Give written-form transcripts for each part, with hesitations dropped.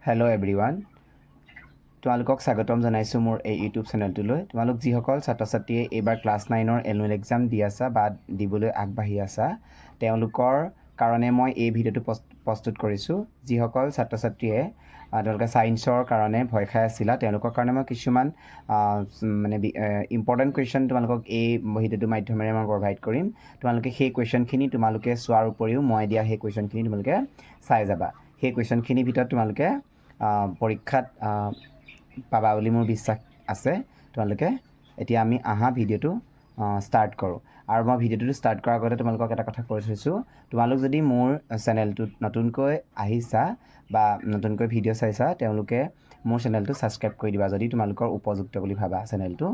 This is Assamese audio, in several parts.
হেল্ল' এভৰিৱান তোমালোকক স্বাগতম জনাইছোঁ মোৰ এই ইউটিউব চেনেলটোলৈ তোমালোক যিসকল ছাত্ৰ ছাত্ৰীয়ে এইবাৰ ক্লাছ 9ৰ এনুৱেল এক্সাম দি আছা বা দিবলৈ আগবাঢ়ি আছা তেওঁলোকৰ কাৰণে মই এই ভিডিঅ'টো প্ৰস্তুত কৰিছোঁ যিসকল ছাত্ৰ ছাত্ৰীয়ে তেওঁলোকে ছায়েন্সৰ কাৰণে ভয় খাই আছিলা তেওঁলোকৰ কাৰণে মই কিছুমান মানে ইম্পৰ্টেণ্ট কুৱেশ্যন তোমালোকক এই ভিডিঅ'টোৰ মাধ্যমেৰে মই প্ৰভাইড কৰিম তোমালোকে সেই কুৱেশ্যনখিনি তোমালোকে চোৱাৰ উপৰিও মই দিয়া সেই কুৱেশ্যনখিনি তোমালোকে চাই যাবা সেই কুৱেশ্যনখিনিৰ ভিতৰত তোমালোকে পৰীক্ষাত পাবা বুলি মোৰ বিশ্বাস আছে তোমালোকে এতিয়া আমি আহা ভিডিঅ'টো ষ্টাৰ্ট কৰোঁ আৰু মই ভিডিঅ'টো ষ্টাৰ্ট কৰাৰ আগতে তোমালোকক এটা কথা কৈ থৈছোঁ তোমালোক যদি মোৰ চেনেলটোত নতুনকৈ আহিছা বা নতুনকৈ ভিডিঅ' চাইছা তেওঁলোকে মোৰ চেনেলটো ছাবস্ক্ৰাইব কৰি দিবা যদি তোমালোকৰ উপযুক্ত বুলি ভাবা চেনেলটো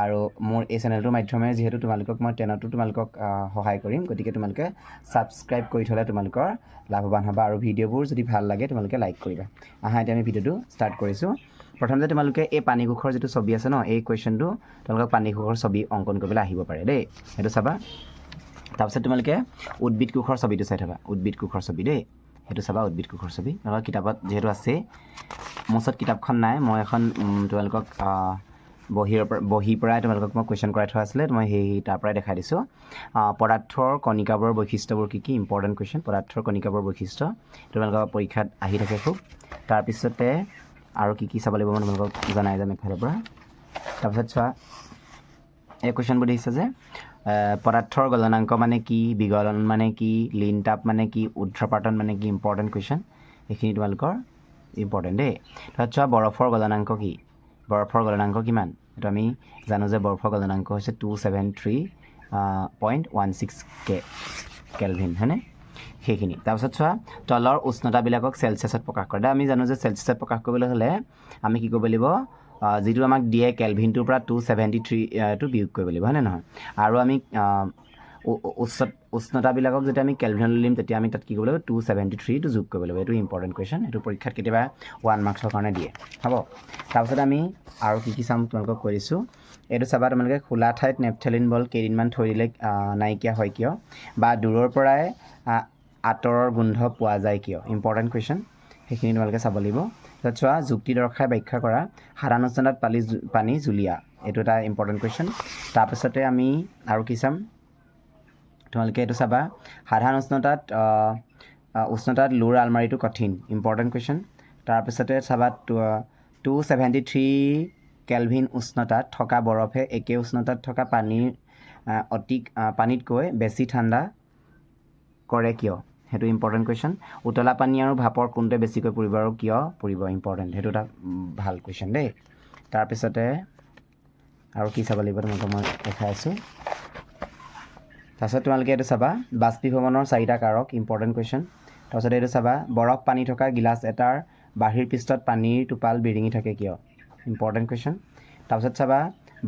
আৰু মোৰ এই চেনেলটোৰ মাধ্যমেৰে যিহেতু তোমালোকক মই টেনতো তোমালোকক সহায় কৰিম গতিকে তোমালোকে ছাবস্ক্ৰাইব কৰি থ'লে তোমালোকৰ লাভৱান হ'বা আৰু ভিডিঅ'বোৰ যদি ভাল লাগে তোমালোকে লাইক কৰিবা আহা এতিয়া আমি ভিডিঅ'টো ষ্টাৰ্ট কৰিছোঁ প্ৰথমতে তোমালোকে এই পানীকোখৰ যিটো ছবি আছে ন এই কুৱেশ্যনটো তোমালোকক পানীকোখৰ ছবি অংকন কৰিবলৈ আহিব পাৰে দেই সেইটো চাবা তাৰপিছত তোমালোকে উদ্ভিদ কোষৰ ছবিটো চাই থাকা উদ্ভিদ কোষৰ ছবি দেই সেইটো চাবা উদ্ভিদ কোষৰ ছবি তোমালোকৰ কিতাপত যিহেতু আছে মোৰ ওচৰত কিতাপখন নাই মই এখন তোমালোকক বহিৰ পৰাই তোমালোকক মই কুৱেশ্যন কৰাই থোৱা আছিলে মই সেই তাৰ পৰাই দেখাই দিছোঁ পদাৰ্থৰ কণিকাবোৰৰ বৈশিষ্ট্যবোৰ কি কি ইম্পৰ্টেণ্ট কুৱেশ্যন পদাৰ্থৰ কণিকাবোৰৰ বৈশিষ্ট্য তোমালোকৰ পৰীক্ষাত আহি থাকে খুব তাৰপিছতে আৰু কি চাব লাগিব মই তোমালোকক জনাই যাম এফালৰ পৰা তাৰপিছত চোৱা এই কুৱেশ্যনবোৰ দেখিছে যে পদাৰ্থৰ গলনাংক মানে কি বিগলন মানে কি লীন তাপ মানে কি ঊৰ্ধ্বপাতন মানে কি ইম্পৰ্টেণ্ট কুৱেশ্যন এইখিনি তোমালোকৰ ইম্পৰ্টেণ্ট দেই তাৰপিছত চোৱা বৰফৰ গলনাংক কি বৰফৰ গলনাংক কিমান এইটো আমি জানো যে বৰফৰ গলনাংক হৈছে 273.16 কেলভিন হয়নে সেইখিনি তাৰপিছত চোৱা তলৰ উষ্ণতাবিলাকক চেলচিয়াছত প্ৰকাশ কৰে আমি জানো যে চেলচিয়াছত প্ৰকাশ কৰিবলৈ হ'লে আমি কি কৰিব লাগিব যিটো আমাক দিয়ে কেলভিনটোৰ পৰা 273টো বিয়োগ কৰিব লাগিব হয়নে নহয় আৰু আমি উষ্ণতাবিলাকক যেতিয়া আমি কেলভিনত লিম তেতিয়া আমি তাত কি কৰিব লাগিব 273টো যোগ কৰিব লাগিব এইটো ইম্পৰ্টেণ্ট কুৱেশ্যন এইটো পৰীক্ষাত কেতিয়াবা 1 মাৰ্কছৰ কাৰণে দিয়ে হ'ব তাৰপিছত আমি আৰু কি চাম তোমালোকক কৈ দিছোঁ এইটো চাবা তোমালোকে খোলা ঠাইত নেপথেলিন বল কেইদিনমান থৈ দিলে নাইকিয়া হয় কিয় বা দূৰৰ পৰাই আঁতৰৰ গোন্ধ পোৱা যায় কিয় ইম্পৰ্টেণ্ট কুৱেশ্যন সেইখিনি তোমালোকে চাব লাগিব তাৰপিছত চোৱা যুক্তি দৰ্শাই ব্যাখ্যা কৰা সাধাৰণ উষ্ণতাত পানী জুলীয়া এইটো এটা ইম্পৰ্টেণ্ট কুৱেশ্যন তাৰপিছতে আমি আৰু কি চাম তোমালোকে এইটো চাবা সাধাৰণ উষ্ণতাত লোৰ আলমাৰিটো কঠিন ইম্পৰ্টেণ্ট কুৱেশ্যন তাৰপিছতে চাবা 273 কেলভিন উষ্ণতাত থকা বৰফে একে উষ্ণতাত থকা পানীতকৈ বেছি ঠাণ্ডা কৰে কিয় সেইটো ইম্পৰ্টেণ্ট কুৱেশ্যন উতলা পানী আৰু ভাপৰ কোনটোৱে বেছিকৈ পৰিব আৰু কিয় পৰিব ইম্পৰ্টেণ্ট সেইটো এটা ভাল কুৱেশ্যন দেই তাৰপিছতে আৰু কি চাব লাগিব তোমালোকক মই দেখাই আছোঁ তাৰপিছত তোমালোকে এইটো চাবা বাষ্পীভৱনৰ 4টা কাৰক ইম্পৰ্টেণ্ট কুৱেশ্যন তাৰপিছত এইটো চাবা বৰফ পানী থকা গিলাচ এটাৰ বাহিৰ পৃষ্ঠত পানীৰ টোপাল বিৰিঙি থাকে কিয় ইম্পৰ্টেণ্ট কুৱেশ্যন তাৰপিছত চাবা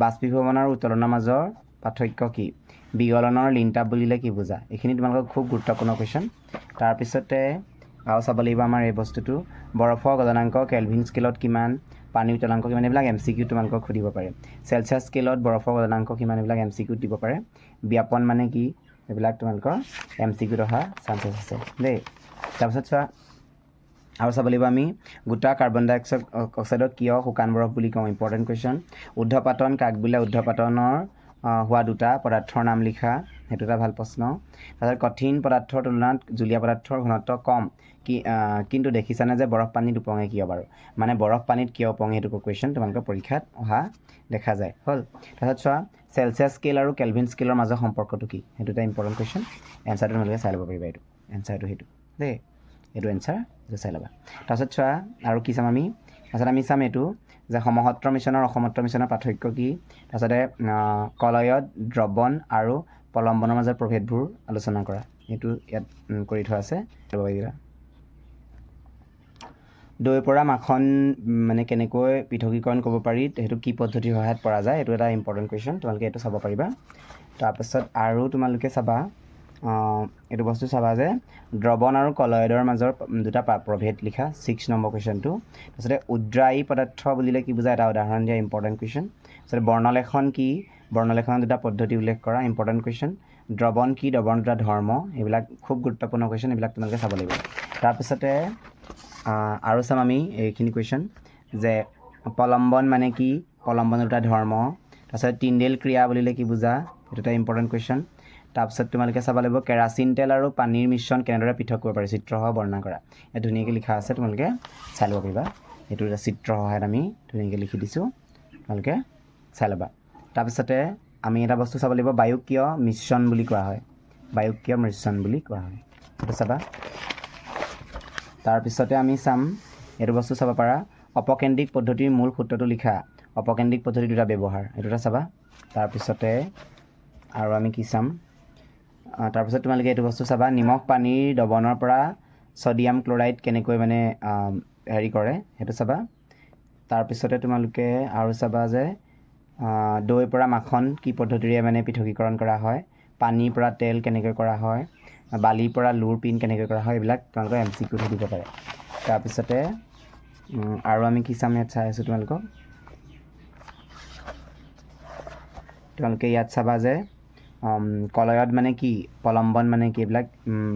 বাষ্পীভৱন আৰু উত্তোলনৰ মাজৰ পাৰ্থক্য কি বিগলনৰ লিনতাপ বুলিলে কি বুজা এইখিনি তোমালোকৰ খুব গুৰুত্বপূৰ্ণ কুৱেশ্যন তাৰপিছতে আৰু চাব লাগিব আমাৰ এই বস্তুটো বৰফৰ গলনাংক কেলভিন স্কেলত কিমান পানীৰ উতলাংক কিমান এইবিলাক MCQ তোমালোকক সুধিব পাৰে চেলচিয়াছ স্কেলত বৰফৰ গলনাংক কিমান এইবিলাক MCQ দিব পাৰে ব্যাপন মানে কি এইবিলাক তোমালোকৰ MCQ অহা চান্সেছ আছে দেই তাৰপিছত চোৱা আৰু চাব লাগিব আমি গোটা কাৰ্বন ডাই অক্সাইডক কিয় শুকান বৰফ বুলি কওঁ ইম্পৰ্টেণ্ট কুৱেশ্যন ঊৰ্ধ্বপাতন কাক বোলে ঊৰ্ধ্বপাতনৰ হোৱা দুটা পদাৰ্থৰ নাম লিখা সেইটো এটা ভাল প্ৰশ্ন তাৰপিছত কঠিন পদাৰ্থৰ তুলনাত জুলীয়া পদাৰ্থৰ ঘনত্ব কম কিন্তু দেখিছানে যে বৰফ পানীত উপঙে কিয় বাৰু মানে বৰফ পানীত কিয় উপঙে সেইটো কুৱেশ্যন তোমালোকৰ পৰীক্ষাত অহা দেখা যায় হ'ল তাৰপিছত চোৱা চেলচিয়াছ স্কেল আৰু কেলভিন স্কেলৰ মাজৰ সম্পৰ্কটো কি সেইটো এটা ইম্পৰ্টেণ্ট কুৱেশ্যন এনচাৰটো তোমালোকে চাই ল'ব পাৰিবা এইটো এনচাৰটো সেইটো দেই এইটো এনচাৰ এইটো চাই ল'বা তাৰপিছত চোৱা আৰু কি চাম আমি তাৰপিছত আমি চাম এইটো যে সমসত্ৰ মিশ্ৰণৰ অসমত্ৰ মিশ্ৰণৰ পাৰ্থক্য কি তাৰপিছতে কলয়ত দ্ৰৱণ আৰু প্ৰলম্বনৰ মাজৰ প্ৰভেদবোৰ আলোচনা কৰা এইটো ইয়াত কৰি থোৱা আছে দৈৰ পৰা মাখন মানে কেনেকৈ পৃথকীকৰণ কৰিব পাৰি সেইটো কি পদ্ধতিৰ সহায়ত পৰা যায় এইটো এটা ইম্পৰ্টেণ্ট কুৱেশ্যন তোমালোকে এইটো চাব পাৰিবা তাৰপিছত আৰু তোমালোকে চাবা এইটো বস্তু চাবা যে দ্ৰৱণ আৰু কলয়ডৰ মাজৰ দুটা প্ৰভেদ লিখা 6 নম্বৰ কুৱেশ্যনটো তাৰপিছতে উদ্ৰায়ী পদাৰ্থ বুলিলে কি বুজা এটা উদাহৰণ দিয়া ইম্পৰ্টেণ্ট কুৱেশ্যন তাৰপিছতে বৰ্ণলেখন কি বৰ্ণলেখনৰ দুটা পদ্ধতি উল্লেখ কৰা ইম্পৰ্টেণ্ট কুৱেশ্যন দ্ৰৱণ কি দ্ৰৱণ দুটা ধৰ্ম এইবিলাক খুব গুৰুত্বপূৰ্ণ কুৱেশ্যন এইবিলাক তোমালোকে চাব লাগিব তাৰপিছতে আৰু চাম আমি এইখিনি কুৱেশ্যন যে পলম্বন মানে কি পলম্বনৰ দুটা ধৰ্ম তাৰপিছত তিনডেল ক্ৰিয়া বুলিলে কি বুজা এইটো এটা ইম্পৰ্টেণ্ট কুৱেশ্যন তাৰপিছত তোমালোকে চাব লাগিব কেৰাচিন তেল আৰু পানীৰ মিশ্ৰণ কেনেদৰে পৃথক কৰিব পাৰি চিত্ৰসহ বৰ্ণনা কৰা ইয়াত ধুনীয়াকৈ লিখা আছে তোমালোকে চাই ল'ব পাৰিবা এইটো এটা চিত্ৰ সহায়ত আমি ধুনীয়াকৈ লিখি দিছোঁ তোমালোকে চাই ল'বা তাৰপিছতে আমি এটা বস্তু চাব লাগিব বায়ুকীয় মিশ্ৰণ বুলি কোৱা হয় বায়ুকীয় মিশ্ৰণ বুলি কোৱা হয় সেইটো চাবা তাৰপিছতে আমি চাম এইটো বস্তু চাব পাৰা অপকেন্দ্ৰিক পদ্ধতিৰ মূল সূত্ৰটো লিখা অপকেন্দ্ৰিক পদ্ধতি দুটা ব্যৱহাৰ এইটো এটা চাবা তাৰপিছতে আৰু আমি কি চাম তাৰপিছত তোমালোকে এইটো বস্তু চাবা নিমখ পানীৰ দবনৰ পৰা ছডিয়াম ক্লৰাইড কেনেকৈ মানে হেৰি কৰে সেইটো চাবা তাৰপিছতে তোমালোকে আৰু চাবা যে দৈৰ পৰা মাখন কি পদ্ধতিৰে মানে পৃথকীকৰণ কৰা হয় পানীৰ পৰা তেল কেনেকৈ কৰা হয় বালিৰ পৰা লুৰ পিন কেনেকৈ কৰা হয় এইবিলাক তোমালোকৰ MCQ সুধিব পাৰে তাৰপিছতে আৰু আমি কি চাম ইয়াত চাই আছোঁ তোমালোকে ইয়াত চাবা যে কলয়ত মানে কি পলম্বন মানে কি এইবিলাক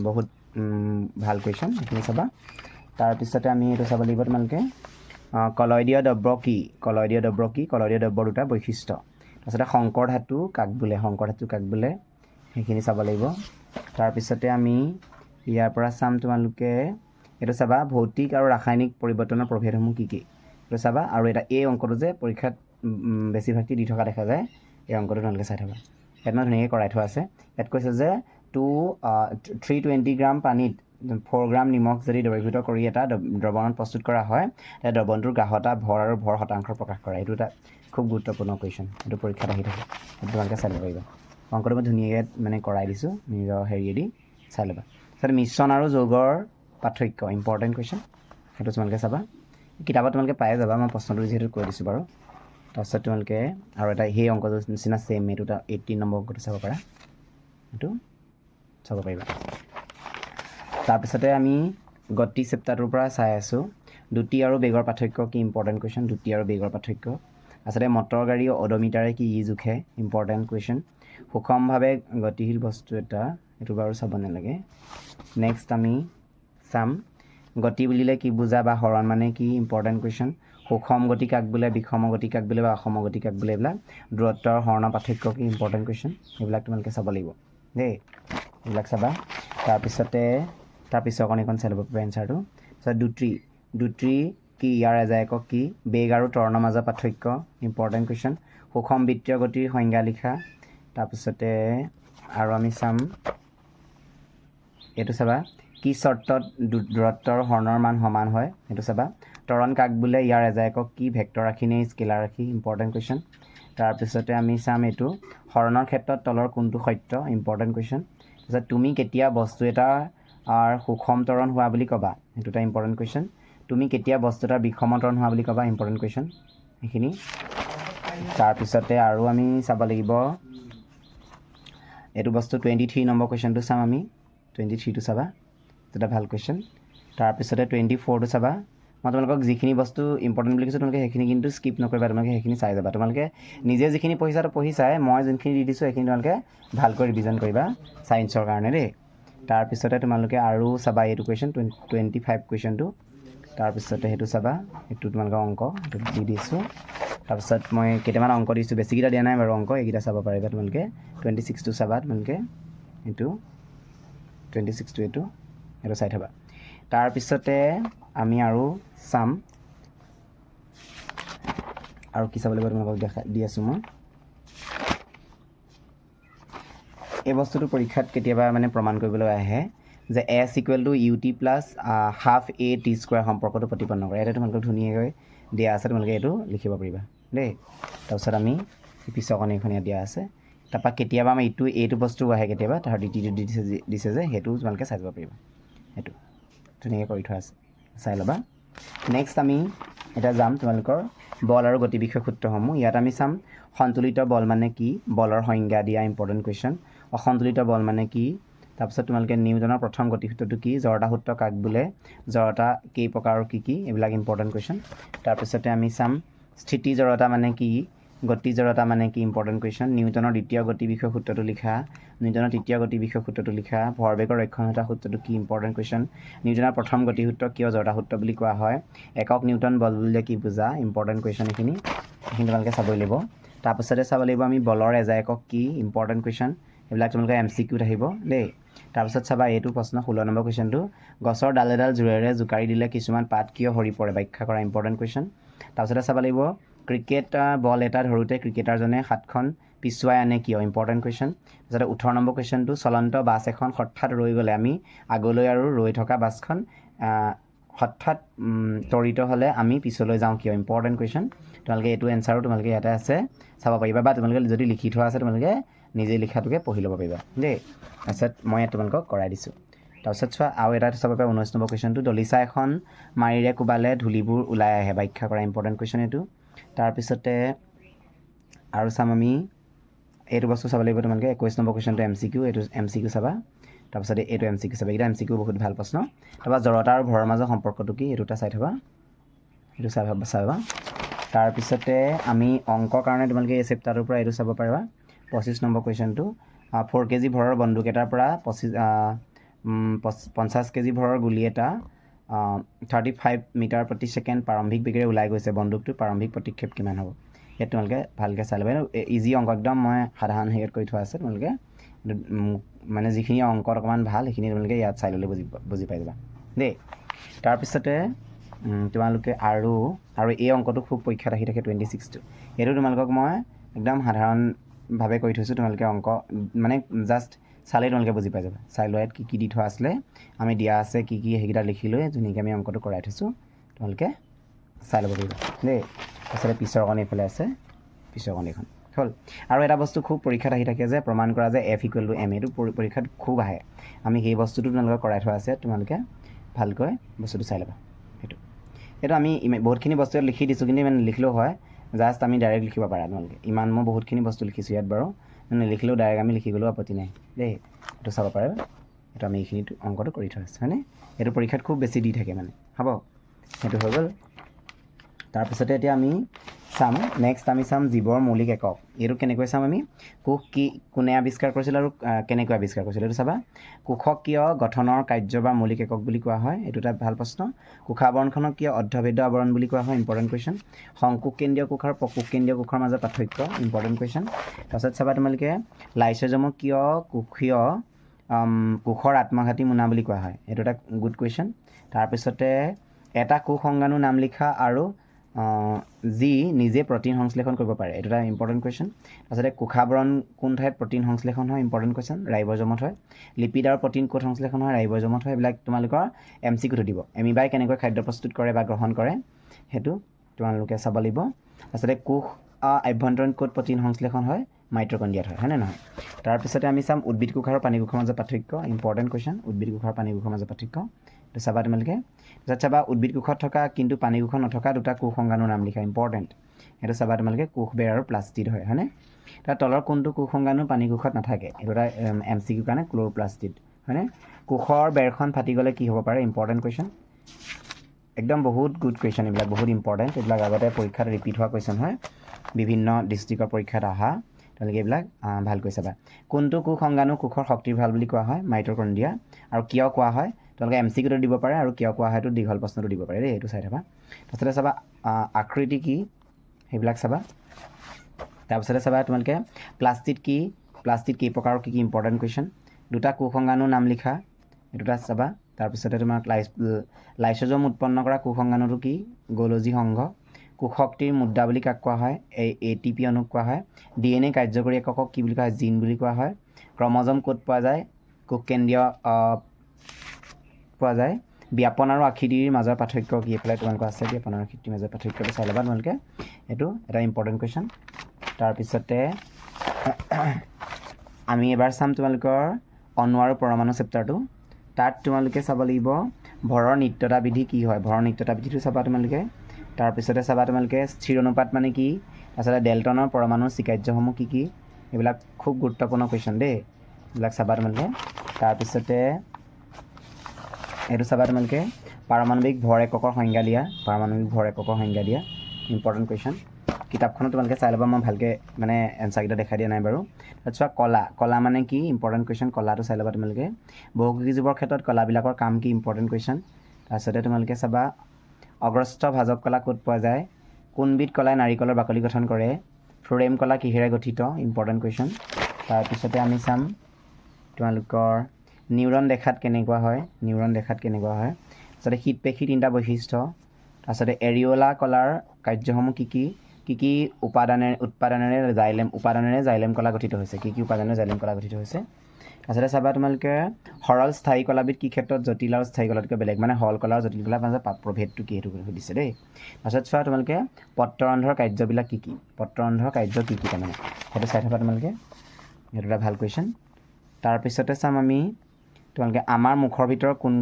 বহুত ভাল কুৱেশ্যন এইখিনি চাবা তাৰপিছতে আমি এইটো চাব লাগিব তোমালোকে কলয়দীয় দ্ৰব্য কি কলয়দীয় দ্ৰব্য কি কলয়দীয় দ্ৰব্যৰ দুটা বৈশিষ্ট্য তাৰপিছতে শংকৰ ধাতু কাক বোলে সেইখিনি চাব লাগিব তাৰপিছতে আমি ইয়াৰ পৰা চাম তোমালোকে এইটো চাবা ভৌতিক আৰু ৰাসায়নিক পৰিৱৰ্তনৰ প্ৰভেদসমূহ কি কি এইটো চাবা আৰু এটা এই অংকটো যে পৰীক্ষাত বেছিভাগটি দি থকা দেখা যায় এই অংকটো তোমালোকে চাই থাকা ইয়াত মই ধুনীয়াকৈ কৰাই থোৱা আছে ইয়াত কৈছে যে 320 গ্ৰাম পানীত 4 গ্ৰাম নিমখ যদি দ্ৰৱীভূত কৰি এটা দ্ৰৱণ প্ৰস্তুত কৰা হয় তেতিয়া দ্ৰৱণটোৰ গাঢ়তা ভৰ আৰু ভৰ শতাংশ প্ৰকাশ কৰে এইটো এটা খুব গুৰুত্বপূৰ্ণ কুৱেশ্যন এইটো পৰীক্ষাত আহি থাকে সেইটো তোমালোকে চাই ল'ব পাৰিবা অংকটো মই ধুনীয়াকৈ মানে কৰাই দিছোঁ নিজৰ হেৰিয়েদি চাই ল'বা তাৰপিছত মিশ্ৰণ আৰু যৌগৰ পাৰ্থক্য ইম্পৰ্টেণ্ট কুৱেশ্যন সেইটো তোমালোকে চাবা কিতাপত তোমালোকে পাই যাবা মই প্ৰশ্নটো যিহেতু কৈ দিছোঁ বাৰু তাৰপিছত তোমালোকে আৰু এটা সেই অংকটো নিচিনা ছেম এইটো এটা 18 নম্বৰ অংকটো চাব পাৰা এইটো চাব পাৰিবা তাৰপিছতে আমি গতি চেপ্টাৰটোৰ পৰা চাই আছোঁ দ্ৰুতি আৰু বেগৰ পাৰ্থক্য কি ইম্পৰ্টেণ্ট কুৱেশ্যন দ্ৰুতি আৰু বেগৰ পাৰ্থক্য আচলতে মটৰ গাড়ী অডোমিটাৰে কি জোখে ইম্পৰ্টেণ্ট কুৱেশ্যন সুষমভাৱে গতিশীল বস্তু এটা এইটো বাৰু চাব নালাগে নেক্সট আমি চাম গতি বুলিলে কি বুজা বা হৰণ মানে কি ইম্পৰ্টেণ্ট কুৱেশ্যন সুষম গতি কাক বোলে বিষম গতি কাক বোলে বা অসম গতি কাক বোলে এইবিলাক দূৰত্বৰ হৰণৰ পাৰ্থক্য কি ইম্পৰ্টেণ্ট কুৱেশ্যন এইবিলাক তোমালোকে চাব লাগিব দেই এইবিলাক চাবা তাৰপিছতে তাৰপিছৰকণ এইখন চাই ল'ব পাৰিবা এনচাৰটো তাৰপিছত দ্ৰুতি কি ইয়াৰ এজায়কক কি বেগ আৰু ত্বৰণৰ মাজৰ পাৰ্থক্য ইম্পৰ্টেণ্ট কুৱেশ্যন সুষম বৃত্তীয় গতিৰ সংজ্ঞা লিখা তাৰপিছতে আৰু আমি চাম এইটো চাবা কি চৰ্তত দূৰত্বৰ হৰণৰ মান সমান হয় সেইটো চাবা ত্বৰণ কাক বোলে ইয়াৰ এজায়কক কি ভেক্টৰ ৰাশি নে স্কেলাৰ ৰাশি ইম্পৰ্টেণ্ট কুৱেশ্যন তাৰপিছতে আমি চাম এইটো হৰণৰ ক্ষেত্ৰত তলৰ কোনটো সত্য ইম্পৰ্টেণ্ট কুৱেশ্যন তাৰপিছত তুমি কেতিয়া বস্তু এটাৰ সুষম ত্বৰণ হোৱা বুলি ক'বা সেইটো এটা ইম্পৰ্টেণ্ট কুৱেশ্যন তুমি কেতিয়া বস্তু এটাৰ বিষম ত্বৰণ হোৱা বুলি ক'বা ইম্পৰ্টেণ্ট কুৱেশ্যন এইখিনি তাৰপিছতে আৰু আমি চাব লাগিব এইটো বস্তু 23 নম্বৰ কুৱেশ্যনটো চাম আমি 23টো চাবা এটা ভাল কুৱেশ্যন তাৰপিছতে 24টো চাবা মই তোমালোকক যিখিনি বস্তু ইম্পৰ্টেণ্ট বুলি কৈছোঁ তোমালোকে সেইখিনি কিন্তু স্কিপ নকৰিবা তোমালোকে সেইখিনি চাই যাবা তোমালোকে নিজে যিখিনি পঢ়িছাতো পঢ়ি চাই মই যোনখিনি দি দিছোঁ সেইখিনি তোমালোকে ভালকৈ ৰিভিজন কৰিবা ছায়েন্সৰ কাৰণে দেই তাৰপিছতে তোমালোকে আৰু চাবা এইটো কুৱেশ্যন 25 কুৱেশ্যনটো তাৰপিছতে সেইটো চাবা এইটো তোমালোকৰ অংক এইটো দি দিছোঁ তাৰপিছত মই কেইটামান অংক দিছোঁ বেছিকেইটা দিয়া নাই বাৰু অংক এইকেইটা চাব পাৰিবা তোমালোকে 26টো চাবা তোমালোকে এইটো 26টো এইটো চাই থাবা তাৰপিছতে আমি আৰু চাম আৰু কি চাব লাগিব তোমালোকক দি আছোঁ মই এই বস্তুটো পৰীক্ষাত কেতিয়াবা মানে প্ৰমাণ কৰিবলৈ আহে যে S = UT + ½ AT² সম্পৰ্কটো প্ৰতিপন্ন কৰে এটা তোমালোকক ধুনীয়াকৈ দিয়া আছে তোমালোকে এইটো লিখিব পাৰিবা দেই তাৰপিছত আমি পিছৰকণ এইখন ইয়াত দিয়া আছে তাৰপৰা কেতিয়াবা আমি এইটো বস্তু আহে কেতিয়াবা তাৰ দ্বিতীয়টো দিছে যে সেইটো তোমালোকে চাই যাব পাৰিবা সেইটো ধুনীয়াকৈ কৰি থোৱা আছে চাই ল'বা নেক্সট আমি এটা যাম তোমালোকৰ বল আৰু গতি বিষয়ক সূত্ৰসমূহ ইয়াত আমি চাম সন্তুলিত বল মানে কি বলৰ সংজ্ঞা দিয়া ইম্পৰ্টেণ্ট কুৱেশ্যন অসন্তুলিত বল মানে কি তাৰপিছত তোমালোকে নিউটনৰ প্ৰথম গতিসূত্ৰটো কি জড়তা সূত্ৰ কাক বোলে জড়তা কেই প্ৰকাৰ আৰু কি কি এইবিলাক ইম্পৰ্টেণ্ট কুৱেশ্যন তাৰপিছতে আমি চাম স্থিতি জড়তা মানে কি গতি জড়তা মানে কি ইম্পৰ্টেণ্ট কুৱেশ্যন নিউটনৰ দ্বিতীয় গতি বিষয়ক সূত্ৰটো লিখা নিউটনৰ তৃতীয় গতি বিষয়ক সূত্ৰটো লিখা ভৰবেগৰ ৰক্ষণতা সূত্ৰটো কি ইম্পৰ্টেণ্ট কুৱেশ্যন নিউটনৰ প্ৰথম গতি সূত্ৰ কিয় জড়তা সূত্ৰ বুলি কোৱা হয় একক নিউটন বল বুলিলে কি বুজা ইম্পৰ্টেণ্ট কুৱেশ্যন এইখিনি তোমালোকে চাবই লাগিব তাৰপিছতে চাব লাগিব আমি বলৰ এজাই একক কি ইম্পৰ্টেণ্ট কুৱেশ্যন এইবিলাক তোমালোকে MCQত আহিব দেই তাৰপিছত চাবা এইটো প্ৰশ্ন 16 নম্বৰ কুৱেশ্যনটো গছৰ ডাল এডাল জোৰেৰে জোকাৰি দিলে কিছুমান পাত কিয় সৰি পৰে ব্যাখ্যা কৰা ইম্পৰ্টেণ্ট কুৱেশ্যন তাৰপিছতে চাব লাগিব ক্ৰিকেট বল এটা ধৰোঁতে ক্ৰিকেটাৰজনে হাতখন পিছুৱাই আনে কিয় ইম্পৰ্টেণ্ট কুৱেশ্যন তাৰপিছতে 18 নম্বৰ কুৱেশ্যনটো চলন্ত বাছ এখন হঠাৎ ৰৈ গ'লে আমি আগলৈ আৰু ৰৈ থকা বাছখন হঠাৎ ত্বৰিত হ'লে আমি পিছলৈ যাওঁ কিয় ইম্পৰ্টেণ্ট কুৱেশ্যন তোমালোকে এইটো এনচাৰো তোমালোকে ইয়াতে আছে চাব পাৰিবা বা তোমালোকে যদি লিখি থোৱা আছে তোমালোকে নিজে লিখাটোকে পঢ়ি ল'ব পাৰিবা দেই তাৰপিছত মই ইয়াত তোমালোকক কৰাই দিছোঁ তাৰপিছত চোৱা আৰু এটা চাব পাৰিবা 19 নম্বৰ কুৱেশ্যনটো দলিচা এখন মাৰিৰে কোবালে ধূলিবোৰ ওলাই আহে ব্যাখ্যা কৰা ইম্পৰ্টেণ্ট কুৱেশ্যন এইটো তাৰপিছতে আৰু চাম আমি এইটো বস্তু চাব লাগিব তোমালোকে 21 নম্বৰ কুৱেশ্যনটো MCQ এইটো MCQ চাবা তাৰপিছতে এইটো MCQ চাবা এইটা MCQ বহুত ভাল প্ৰশ্ন তাৰপৰা জড়তা আৰু ভৰৰ মাজৰ সম্পৰ্কটো কি এইটো এটা চাই থবা এইটো চাবা তাৰপিছতে আমি অংকৰ কাৰণে তোমালোকে এই চেপ্টাৰটোৰ পৰা এইটো চাব পাৰিবা 25 নম্বৰ কুৱেশ্যনটো 4 কেজি ভৰৰ বন্দুক এটাৰ পৰা 50 কেজি ভৰৰ গুলি এটা 35 মিটাৰ প্ৰতি ছেকেণ্ড প্ৰাৰম্ভিক বেগেৰে ওলাই গৈছে বন্দুকটোৰ প্ৰাৰম্ভিক প্ৰতিক্ষেপ কিমান হ'ব ইয়াত তোমালোকে ভালকৈ চাই ল'বা ইজি অংক একদম মই সাধাৰণ হেৰিত কৰি থোৱা আছে তোমালোকে মানে যিখিনি অংকত অকণমান ভাল সেইখিনি তোমালোকে ইয়াত চাই ল'লে বুজি পাই যাবা দেই তাৰপিছতে তোমালোকে আৰু এই অংকটো খুব পৰীক্ষাত আহি থাকে 26টো এইটো তোমালোকক মই একদম সাধাৰণভাৱে কৰি থৈছোঁ তোমালোকে অংক মানে জাষ্ট চালেই তোমালোকে বুজি পাই যাবা চাই লোৱা ইয়াত কি দি থোৱা আছিলে আমি দিয়া আছে কি সেইকেইটা লিখি লৈ ধুনীয়াকৈ আমি অংকটো কৰাই থৈছোঁ তোমালোকে চাই ল'ব পাৰিবা দেই তাৰপিছতে পিছৰকণ এইফালে আছে পিছৰকণ এইখন হ'ল আৰু এটা বস্তু খুব পৰীক্ষাত আহি থাকে যে প্ৰমাণ কৰা যে F = M এইটো পৰীক্ষাত খুব আহে আমি সেই বস্তুটো তোমালোকে কৰাই থোৱা আছে তোমালোকে ভালকৈ বস্তুটো চাই ল'বা এইটো আমি বহুতখিনি বস্তু লিখি দিছোঁ কিন্তু ইমান লিখিলেও হয় জাষ্ট আমি ডাইৰেক্ট লিখিব পাৰা তোমালোকে ইমান মই বহুতখিনি বস্তু লিখিছোঁ ইয়াত বাৰু নিলিখিলেও ডাইৰেক্ট আমি লিখি গ'লেও আপত্তি নাই দেই এইটো চাব পাৰিবা এইটো আমি এইখিনি অংকটো কৰি থোৱা আছে হয়নে এইটো পৰীক্ষাত খুব বেছি দি থাকে মানে হ'ব সেইটো হৈ গ'ল তাৰপিছতে এতিয়া আমি চাম নেক্সট আমি চাম জীৱৰ মৌলিক একক এইটো কেনেকৈ চাম আমি কোষ কি কোনে আৱিষ্কাৰ কৰিছিল আৰু কেনেকৈ আৱিষ্কাৰ কৰিছিল এইটো চাবা কোষক কিয় গঠনৰ কাৰ্য বা মৌলিক একক বুলি কোৱা হয় এইটো এটা ভাল প্ৰশ্ন কোষাৱৰণখনক কিয় অৰ্ধভেদ্য আৱৰণ বুলি কোৱা হয় ইম্পৰ্টেণ্ট কুৱেশ্যন সংকোষ কেন্দ্ৰীয় কোষ আৰু প্ৰকোষ কেন্দ্ৰীয় কোষৰ মাজত পাৰ্থক্য ইম্পৰ্টেণ্ট কুৱেশ্যন তাৰপিছত চাবা তোমালোকে লাইচ'জমক কিয় কোষৰ আত্মঘাতী মোনা বুলি কোৱা হয় এইটো এটা গুড কুৱেশ্যন তাৰপিছতে এটা কোষ সংজ্ঞাণুৰ নাম লিখা আৰু যি নিজে প্ৰটিন সংশ্লেষণ কৰিব পাৰে এইটো এটা ইম্পৰ্টেণ্ট কুৱেশ্যন তাৰপিছতে কোষাৱৰণ কোন ঠাইত প্ৰটিন সংশ্লেষণ হয় ইম্পৰ্টেণ্ট কুৱেশ্যন ৰাইব'জমত হয় লিপিড আৰু প্ৰটিন ক'ত সংশ্লেষণ হয় ৰাইব'জমত হয় এইবিলাক তোমালোকৰ MCQত দিব এমিবাই কেনেকৈ খাদ্য প্ৰস্তুত কৰে বা গ্ৰহণ কৰে সেইটো তোমালোকে চাব লাগিব তাৰপিছতে কোষ আভ্যন্তৰীণ ক'ত প্ৰটিন সংশ্লেষণ হয় মাইট্ৰকণ্ড্ৰিয়াত হয়নে নহয় তাৰপিছতে আমি চাম উদ্ভিদ কোষ আৰু পানী কোষৰ মাজত পাৰ্থক্য ইম্পৰ্টেণ্ট কুৱেশ্যন উদ্ভিদ কোষ আৰু পানী কোষৰ মাজত পাৰ্থক্য এইটো চাবা তোমালোকে তাৰপিছত চাবা উদ্ভিদ কোষত থকা কিন্তু পানী কোষত নথকা দুটা কোষ সংজ্ঞাণুৰ নাম লিখা ইম্পৰ্টেণ্ট এইটো চাবা তোমালোকে কোষ বেৰ আৰু প্লাষ্টিড হয়নে তাৰ তলৰ কোনটো কোষ সংজ্ঞাণু পানী কোষত নাথাকে এইটো এটা MCQ কাৰণে ক্ল'ৰ'প্লাষ্টিড হয়নে কোষৰ বেৰখন ফাটি গ'লে কি হ'ব পাৰে ইম্পৰ্টেণ্ট কুৱেশ্যন একদম বহুত গুড কুৱেশ্যন এইবিলাক বহুত ইম্পৰ্টেণ্ট এইবিলাক আগতে পৰীক্ষাত ৰিপিট হোৱা কুৱেশ্যন হয় বিভিন্ন ডিষ্ট্ৰিক্টৰ পৰীক্ষাত অহা তেওঁলোকে এইবিলাক ভালকৈ চাবা কোনটো কোষ সংজ্ঞাণু কোষৰ শক্তিৰ ভাল বুলি কোৱা হয় মাইট্ৰকণ্ড্ৰিয়া আৰু কিয় কোৱা হয় তেওঁলোকে MCQটো দিব পাৰে আৰু কিয় কোৱা হয়তো দীঘল প্ৰশ্নটো দিব পাৰে দেই এইটো চাই থাবা তাৰপিছতে চাবা আকৃতি কি সেইবিলাক চাবা তাৰপিছতে চাবা তোমালোকে প্লাষ্টিড কি প্ৰকাৰ কি ইম্পৰ্টেণ্ট কুৱেশ্যন দুটা কোষ সংজ্ঞাণুৰ নাম লিখা এইটো এটা চাবা তাৰপিছতে তোমাক লাইচ'জম উৎপন্ন কৰা কোষ সংজ্ঞাণুটো কি গলজি সংঘ কোষ শক্তিৰ মুদ্ৰা বুলি কাক কোৱা হয় ATP অণুক কোৱা হয় DNA কাৰ্যকৰী এককক কি বুলি কোৱা হয় জিন বুলি কোৱা হয় ক্ৰমজম ক'ত পোৱা যায় কোষ কেন্দ্ৰীয় পোৱা যায় ব্যাপন আৰু আকৃতিৰ মাজৰ পাৰ্থক্য কি এইফালে তোমালোকৰ আছে ব্যাপন আৰু আকৃতিৰ মাজৰ পাৰ্থক্যটো চাই ল'বা তোমালোকে এইটো এটা ইম্পৰ্টেণ্ট কুৱেশ্যন তাৰপিছতে আমি এবাৰ চাম তোমালোকৰ অণু আৰু পৰমাণু চেপ্টাৰটো তাত তোমালোকে চাব লাগিব ভৰৰ নিত্যতা বিধি কি হয় ভৰৰ নিত্যতা বিধিটো চাবা তোমালোকে তাৰপিছতে চাবা তোমালোকে স্থিৰ অনুপাত মানে কি তাৰপিছতে ডেল্টনৰ পৰমাণুৰ স্বীকাৰ্যসমূহ কি এইবিলাক খুব গুৰুত্বপূৰ্ণ কুৱেশ্যন দেই এইবিলাক চাবা তোমালোকে তাৰপিছতে এইটো চাবা তোমালোকে পাৰমাণৱিক ভৰ এককৰ সংজ্ঞা দিয়া ইম্পৰ্টেণ্ট কুৱেশ্যন কিতাপখনত তোমালোকে চাই ল'বা মই ভালকৈ মানে এনচাৰকেইটা দেখাই দিয়া নাই বাৰু তাৰপিছত কলা মানে কি ইম্পৰ্টেণ্ট কুৱেশ্যন কলাটো চাই ল'বা তোমালোকে বহুমুখী জীৱৰ ক্ষেত্ৰত কলাবিলাকৰ কাম কি ইম্পৰ্টেণ্ট কুৱেশ্যন তাৰপিছতে তোমালোকে চাবা অগ্ৰস্থ ভাজক কলা ক'ত পোৱা যায় কোনবিধ কলাই নাৰিকলৰ বাকলি গঠন কৰে ফ্লোৰেম কলা কিহেৰে গঠিত ইম্পৰ্টেণ্ট কুৱেশ্যন তাৰপিছতে আমি চাম তোমালোকৰ নিউৰন দেখাত কেনেকুৱা হয় তাৰপিছতে শীতপেশী তিনিটা বৈশিষ্ট্য তাৰপিছতে এৰিঅলা কলাৰ কাৰ্যসমূহ কি উৎপাদনেৰে জাইলেম কলা গঠিত হৈছে কি উপাদানেৰে জাইলেম কলা গঠিত হৈছে তাৰপিছতে চাবা তোমালোকে সৰল স্থায়ী কলাবিধ কি ক্ষেত্ৰত জটিল আৰু স্থায়ী কলাতকৈ বেলেগ মানে সৰল কলা আৰু জটিল কলাৰ মাজত প্ৰভেদটো কি সেইটো সুধিছে দেই তাৰপিছত চোৱা তোমালোকে পত্ৰৰন্ধ্ৰৰ কাৰ্যবিলাক কি পত্ৰৰন্ধ্ৰৰ কাৰ্য কি তাৰমানে সেইটো চাই থাকা তোমালোকে সেইটো এটা ভাল কুৱেশ্যন তাৰপিছতে চাম আমি তোমালোকে আমাৰ মুখৰ ভিতৰত কোন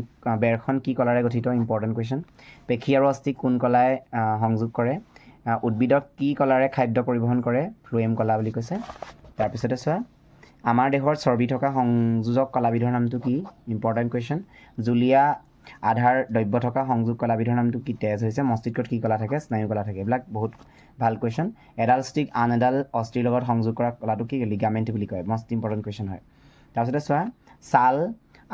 বেৰখন কি কলাৰে গঠিত ইম্পৰ্টেণ্ট কুৱেশ্যন পেশী আৰু অস্থিক কোন কলাই সংযোগ কৰে উদ্ভিদক কি কলাৰে খাদ্য পৰিবহণ কৰে ফ্লোয়েম কলা বুলি কৈছে তাৰপিছতে চোৱা আমাৰ দেহৰ চৰ্বি থকা সংযোজক কলাবিধৰ নামটো কি ইম্পৰ্টেণ্ট কুৱেশ্যন জুলীয়া আধাৰ দ্ৰব্য থকা সংযোগ কলাবিধৰ নামটো কি তেজ হৈছে মস্তিষ্কত কি কলা থাকে স্নায়ু কলা থাকে এইবিলাক বহুত ভাল কুৱেশ্যন এডাল ষ্টিক আন এডাল অস্থিৰ লগত সংযোগ কৰা কলাটো কি লিগামেণ্ট বুলি কয় মষ্ট ইম্পৰ্টেণ্ট কুৱেশ্যন হয় তাৰপিছতে চোৱা ছাল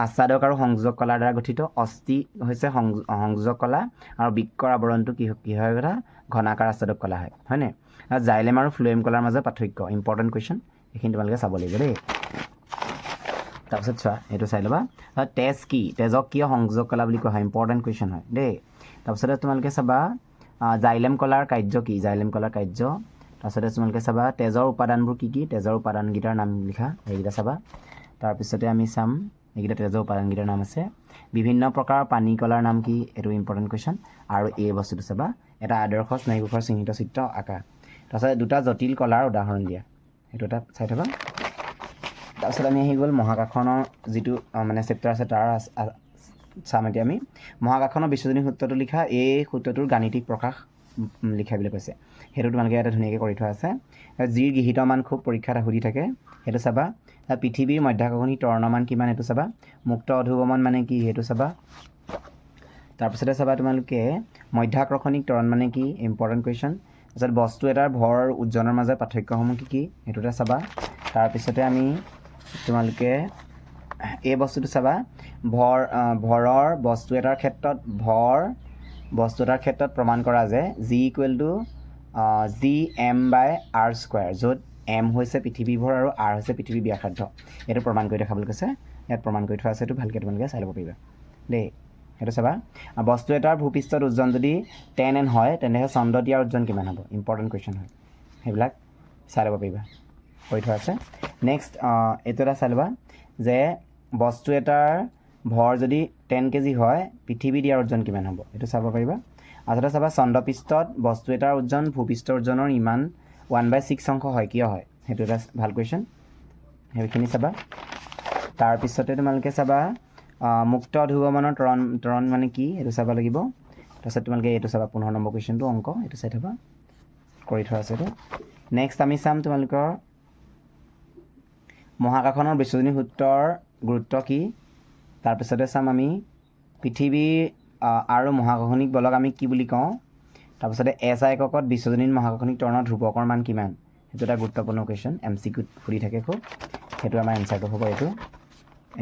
আচ্ছাদক আৰু সংযোজক কলাৰ দ্বাৰা গঠিত অস্থি হৈছে সংযোজক কলা আৰু বৃক্কৰ আৱৰণটো কি হয় কথা ঘনাকাৰ আচ্ছাদক কলা হয়নে আৰু জাইলেম আৰু ফ্লোয়েম কলাৰ মাজত পাৰ্থক্য ইম্পৰ্টেণ্ট কুৱেশ্যন এইখিনি তোমালোকে চাব লাগিব দেই তাৰপিছত চোৱা এইটো চাই ল'বা তেজক কিয় সংযোজক কলা বুলি কোৱা হয় ইম্পৰ্টেণ্ট কুৱেশ্যন হয় দেই তাৰপিছতে তোমালোকে চাবা জাইলেম কলাৰ কাৰ্য কি তাৰপিছতে তোমালোকে চাবা তেজৰ উপাদানবোৰ কি তেজৰ উপাদানকেইটাৰ নাম লিখা এইকেইটা চাবা তাৰপিছতে আমি চাম এইকেইটা তেজৰ উপাদানকেইটাৰ নাম আছে বিভিন্ন প্ৰকাৰৰ পানী কলাৰ নাম কি এইটো ইম্পৰ্টেণ্ট কুৱেশ্যন আৰু এই বস্তুটো চাবা এটা আদৰ্শ স্নায়ুকোষৰ চিহ্নিত চিত্ৰ আঁকা তাৰপিছত দুটা জটিল কলাৰ উদাহৰণ দিয়া সেইটো এটা চাই থাকা তাৰপিছত আমি আহি গ'ল মহাকাশনৰ যিটো মানে চেপ্টাৰ আছে তাৰ চাম এতিয়া আমি মহাকাশনৰ বিশ্বজনীন সূত্ৰটো লিখা এই সূত্ৰটোৰ গাণিতিক প্ৰকাশ লিখা বুলি কৈছে সেইটো তোমালোকে ইয়াতে ধুনীয়াকৈ কৰি থোৱা আছে যিৰ গৃহীত মান খুব পৰীক্ষাত সুধি থাকে সেইটো চাবা পৃথিৱীৰ মধ্যাকৰ্ষণিক ত্বৰণৰ মান কিমান সেইটো চাবা মুক্ত অধুগমন মানে কি সেইটো চাবা তাৰপিছতে চাবা তোমালোকে মধ্যাকৰ্ষণিক ত্বৰণ মানে কি ইম্পৰ্টেণ্ট কুৱেশ্যন তাৰপিছত বস্তু এটাৰ ভৰ ওজনৰ মাজৰ পাৰ্থক্যসমূহ কি সেইটোতে চাবা তাৰপিছতে আমি তোমালোকে এই বস্তুটো চাবা ভৰৰ বস্তু এটাৰ ক্ষেত্ৰত প্ৰমাণ কৰা যে G=GM/R², য'ত M হৈছে পৃথিৱী ভৰ আৰু R হৈছে পৃথিৱীৰ ব্যাসাৰ্ধ এইটো প্ৰমাণ কৰি দেখাবলৈ কৈছে ইয়াত প্ৰমাণ কৰি থোৱা আছে এইটো ভালকৈ তোমালোকে চাই ল'ব পাৰিবা দেই সেইটো চাবা বস্তু এটাৰ ভূপৃষ্ঠত ওজন যদি 10N হয় তেনেহ'লে চন্দ্ৰত ইয়াৰ ওজন কিমান হ'ব ইম্পৰ্টেণ্ট কুৱেশ্যন হয় সেইবিলাক চাই ল'ব পাৰিবা কৰি থোৱা আছে নেক্সট এইটো এটা চাই ল'বা যে বস্তু এটাৰ ভৰ যদি 10 kg হয় পৃথিৱীত ইয়াৰ ওজন কিমান হ'ব এইটো চাব পাৰিবা আচলতে চাবা চন্দ্ৰপৃষ্ঠত বস্তু এটাৰ ওজন ভূপৃষ্ঠৰ ওজনৰ ইমান 1/6 অংশ হয় কিয় হয় সেইটো এটা ভাল কুৱেশ্যন সেইখিনি চাবা তাৰপিছতে তোমালোকে চাবা মুক্ত অধুগমনৰ ত্বৰণ মানে কি এইটো চাব লাগিব তাৰপিছত তোমালোকে এইটো চাবা 15 নম্বৰ কুৱেশ্যনটো অংক এইটো চাই থবা কৰি থোৱা আছে এইটো নেক্সট আমি চাম তোমালোকৰ মহাকাশনৰ বিশ্বজনীন সূত্ৰৰ গুৰুত্ব কি তাৰপিছতে চাম আমি পৃথিৱীৰ আৰু মহাকাশনিক বলক আমি কি বুলি কওঁ তাৰপিছতে SI এককত বিশ্বজনীন মহাকাশনিক ত্বৰণৰ ধ্ৰুৱকৰ মান কিমান সেইটো এটা গুৰুত্বপূৰ্ণ কুৱেশ্যন MCQ সুধি থাকে খুব সেইটো আমাৰ এনচাৰটো হ'ব এইটো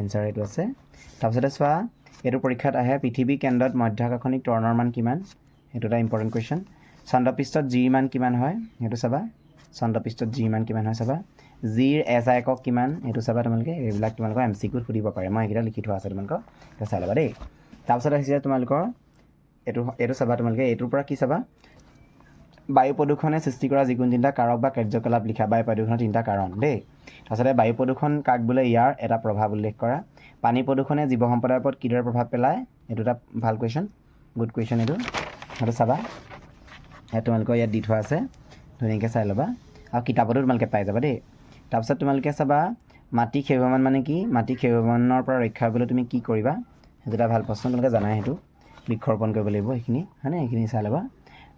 এনচাৰ এইটো আছে তাৰপিছতে চোৱা এইটো পৰীক্ষাত আহে পৃথিৱীৰ কেন্দ্ৰত মধ্যাকৰ্ষণিক ত্বৰণৰ মান কিমান সেইটো এটা ইম্পৰ্টেণ্ট কুৱেশ্যন চন্দ্ৰপৃষ্ঠত G মান কিমান হয় সেইটো চাবা চন্দ্ৰপৃষ্ঠত G মান কিমান হয় চাবা জিৰ SI একক কিমান সেইটো চাবা তোমালোকে এইবিলাক তোমালোকৰ MCQ সুধিব পাৰে মই এইকেইটা লিখি থোৱা আছে তোমালোকৰ এটা চাই ল'বা দেই তাৰপিছত আহিছে তোমালোকৰ এইটো চাবা তোমালোকে এইটোৰ পৰা কি চাবা বায়ু প্ৰদূষণে সৃষ্টি কৰা যিকোনো তিনিটা কাৰক বা কাৰ্যকলাপ লিখা বায়ু প্ৰদূষণৰ তিনিটা কাৰণ দেই তাৰপিছতে বায়ু প্ৰদূষণ কাক বোলে ইয়াৰ এটা প্ৰভাৱ উল্লেখ কৰা পানী প্ৰদূষণে জীৱ সম্পদৰ ওপৰত কিদৰে প্ৰভাৱ পেলায় এইটো এটা ভাল কুৱেশ্যন গুড কুৱেশ্যন সেইটো চাবা তোমালোকৰ ইয়াত দি থোৱা আছে ধুনীয়াকৈ চাই ল'বা আৰু কিতাপতো তোমালোকে পাই যাবা দেই তাৰপিছত তোমালোকে চাবা মাটি ক্ষয়ভৱন মানে কি মাটি ক্ষয়ভৱনৰ পৰা ৰক্ষা কৰিবলৈ তুমি কি কৰিবা সেইটো এটা ভাল প্ৰশ্ন তোমালোকে জানাই সেইটো বৃক্ষৰোপণ কৰিব লাগিব সেইখিনি হয়নে এইখিনি চাই ল'বা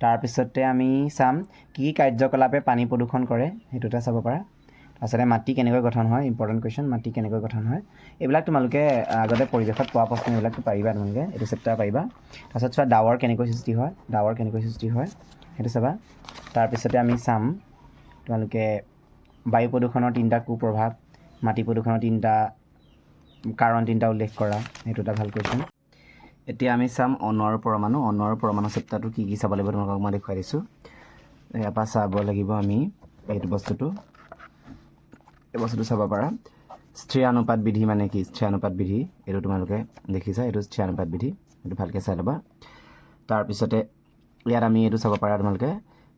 তাৰপিছতে আমি চাম কি কাৰ্যকলাপে পানী প্ৰদূষণ কৰে সেইটো এটা চাব পাৰা আচলতে মাটি কেনেকৈ গঠন হয় ইম্পৰ্টেণ্ট কুৱেশ্যন মাটি কেনেকৈ গঠন হয় এইবিলাক তোমালোকে আগতে পৰিৱেশত পোৱা প্ৰশ্ন এইবিলাকতো পাৰিবা তোমালোকে এইটো চেপ্টাৰ পাৰিবা তাৰপিছত চোৱা ডাৱৰ কেনেকৈ সৃষ্টি হয় সেইটো চাবা তাৰপিছতে আমি চাম তোমালোকে বায়ু প্ৰদূষণৰ 3টা কুপ্ৰভাৱ মাটি প্ৰদূষণৰ 3টা কাৰণ 3টা উল্লেখ কৰা সেইটো এটা ভাল কুৱেশ্যন এতিয়া আমি চাম অণু আৰু পৰমাণু চেপ্টাৰটো কি চাব লাগিব তোমালোকক মই দেখুৱাই দিছোঁ ইয়াৰ পৰা চাব লাগিব আমি এই বস্তুটো চাব পাৰা স্থিৰ অনুপাত বিধি মানে কি স্থিৰ অনুপাত বিধি এইটো তোমালোকে দেখিছা এইটো স্থিৰ অনুপাত বিধি এইটো ভালকৈ চাই ল'বা তাৰপিছতে ইয়াত আমি এইটো চাব পাৰা তোমালোকে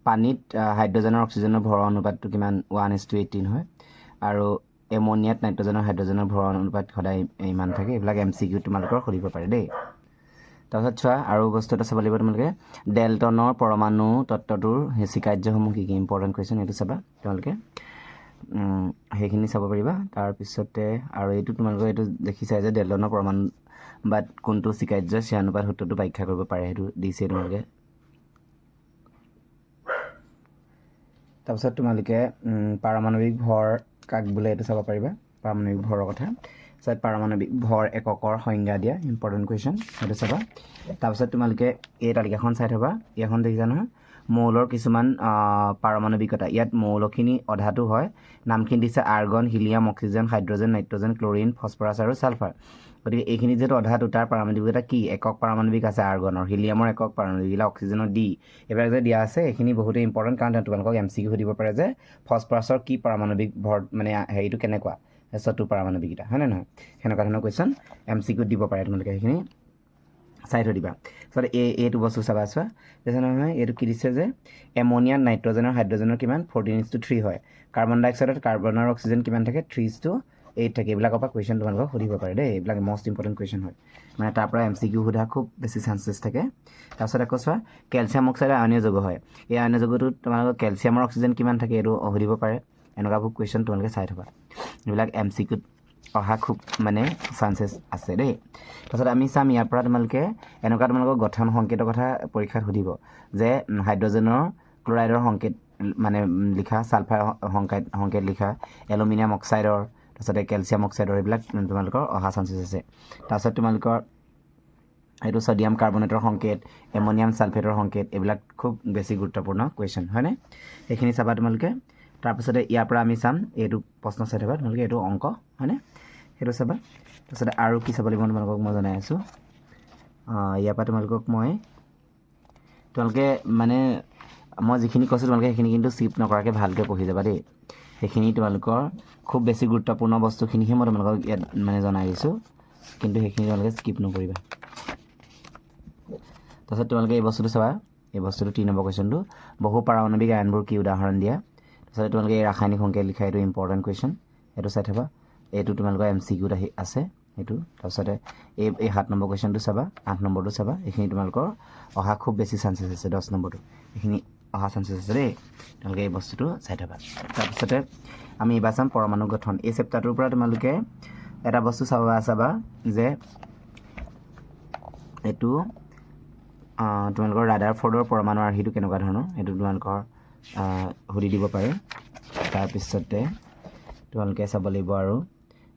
পানীত হাইড্ৰজেনৰ অক্সিজেনৰ ভৰ অনুপাতটো কিমান 1:18 হয় আৰু এমনিয়াত নাইট্ৰজেনৰ হাইড্ৰজেনৰ ভৰ অনুপাত সদায় ইমান থাকে এইবিলাক MCQ তোমালোকৰ সুধিব পাৰে দেই তাৰপিছত চোৱা আৰু বস্তু এটা চাব লাগিব তোমালোকে ডেল্টনৰ পৰমাণু তত্ত্বটোৰ হেচিকাৰ্যসমূহ কি ইম্পৰ্টেণ্ট কুৱেশ্যন এইটো চাবা তোমালোকে সেইখিনি চাব পাৰিবা তাৰপিছতে আৰু এইটো তোমালোকে এইটো দেখিছা যে ডেল্টনৰ পৰমাণু বা কোনটো স্বীকাৰ্য সেই অনুপাত সূত্ৰটো ব্যাখ্যা কৰিব পাৰে সেইটো দিছে তোমালোকে তাৰপিছত তোমালোকে পাৰমাণৱিক ভৰ কাক বোলে এইটো চাব পাৰিবা পাৰমাণৱিক ভৰৰ কথা তাৰপিছত পাৰমাণৱিক ভৰ এককৰ সংজ্ঞা দিয়া ইম্পৰ্টেণ্ট কুৱেশ্যন সেইটো চাবা তাৰপিছত তোমালোকে এই তালিকাখন চাই থবা ইয়াখন দেখিছা নহয় মৌলৰ কিছুমান পাৰমাণৱিকতা ইয়াত মৌলখিনি অধাতু হয় নামখিনি দিছে argon helium oxygen hydrogen nitrogen chlorine phosphorus আৰু ছালফাৰ গতিকে এইখিনি যিহেতু অধাতু তাৰ পাৰমাণৱিকতা কি একক পাৰমাণৱিক আছে আৰ্গনৰ হিলিয়ামৰ একক পাৰমাণৱিক অক্সিজেনৰ ডি এইবিলাক যে দিয়া আছে এইখিনি বহুতেই ইম্পৰ্টেণ্ট কাৰণ তোমালোকক MCQ সুধিব পাৰে যে ফছফৰাছৰ কি পাৰমাণৱিক ভৰ মানে হেৰিটো কেনেকুৱা চতুৰ পাৰমাণৱিকতা হয় নে নহয় সেনেকুৱা ধৰণৰ কুৱেশ্যন MCQ দিব পাৰে তোমালোকে সেইখিনি চাই থৈ দিবা তাৰপিছত এইটো বস্তু চাবা চোৱা দেখি নহয় এইটো কি দিছে যে এমনিয়াত নাইট্ৰজেনৰ হাইড্ৰজেনৰ কিমান 14:3 হয় কাৰ্বন ডাই অক্সাইডত কাৰ্বন আৰু অক্সিজেন কিমান থাকে 3:8 থাকে এইবিলাকৰ পৰা কুৱেশ্যন তোমালোকক সুধিব পাৰে দেই এইবিলাক মষ্ট ইম্পৰ্টেণ্ট কুৱেশ্যন হয় মানে তাৰ পৰা MCQ সোধা খুব বেছি চান্সেছ থাকে তাৰপিছত আকৌ চোৱা কেলছিয়াম অক্সাইড আয়নীয় যৌগ হয় এই আয়নীয় যৌগটোত তোমালোকক কেলছিয়ামৰ অক্সিজেন কিমান থাকে এইটো সুধিব পাৰে এনেকুৱাবোৰ কুৱেশ্যন তোমালোকে চাই থবা এইবিলাক MCQত অহা খুব মানে চান্সেছ আছে দেই তাৰপিছত আমি চাম ইয়াৰ পৰা তোমালোকে এনেকুৱা তোমালোকৰ গঠন সংকেতৰ কথা পৰীক্ষাত সুধিব যে হাইড্ৰজেনৰ ক্লৰাইডৰ সংকেত মানে লিখা ছালফাৰ সংকেত লিখা এলুমিনিয়াম অক্সাইডৰ তাৰপিছতে কেলছিয়াম অক্সাইডৰ এইবিলাক তোমালোকৰ অহা চান্সেছ আছে তাৰপিছত তোমালোকৰ এইটো ছডিয়াম কাৰ্বনেটৰ সংকেত এমনিয়াম ছালফেটৰ সংকেত এইবিলাক খুব বেছি গুৰুত্বপূৰ্ণ কুৱেশ্যন হয়নে সেইখিনি চাবা তোমালোকে তাৰপিছতে ইয়াৰ পৰা আমি চাম এইটো প্ৰশ্ন চাই থাকা তোমালোকে এইটো অংক হয়নে সেইটো চাবা তাৰপিছতে আৰু কি চাব লাগিব তোমালোকক মই জনাই আছোঁ ইয়াৰ পৰা তোমালোকে মানে মই যিখিনি কৈছোঁ তোমালোকে সেইখিনি কিন্তু স্কিপ নকৰাকৈ ভালকৈ পঢ়ি যাবা দেই সেইখিনি তোমালোকৰ খুব বেছি গুৰুত্বপূৰ্ণ বস্তুখিনিহে মই তোমালোকক ইয়াত মানে জনাই দিছোঁ কিন্তু সেইখিনি তোমালোকে স্কিপ নকৰিবা তাৰপিছত তোমালোকে এই বস্তুটো চাবা এই বস্তুটো 3 নম্বৰ কুৱেশ্যনটো বহু পাৰমাণৱিক আয়নবোৰ কি উদাহৰণ দিয়া তাৰপিছত তোমালোকে এই ৰাসায়নিক সংকেত লিখা এইটো ইম্পৰ্টেণ্ট কুৱেশ্যন এইটো চাই থবা এইটো তোমালোকৰ MCQত আছে এইটো তাৰপিছতে এই 7 নম্বৰ কুৱেশ্যনটো চাবা 8 নম্বৰটো চাবা এইখিনি তোমালোকৰ অহা খুব বেছি চান্সেছ আছে 10 নম্বৰটো এইখিনি অহা চান্সেছ আছে দেই তোমালোকে এই বস্তুটো চাই থবা তাৰপিছতে আমি এইবাৰ চাম পৰমাণু গঠন এই চেপ্টাৰটোৰ পৰা তোমালোকে এটা বস্তু চাবা যে এইটো তোমালোকৰ ৰাদাৰফৰ্ডৰ পৰমাণু আৰ্হিটো কেনেকুৱা ধৰণৰ এইটো তোমালোকৰ সুধি দিব পাৰে তাৰপিছতে তোমালোকে চাব লাগিব আৰু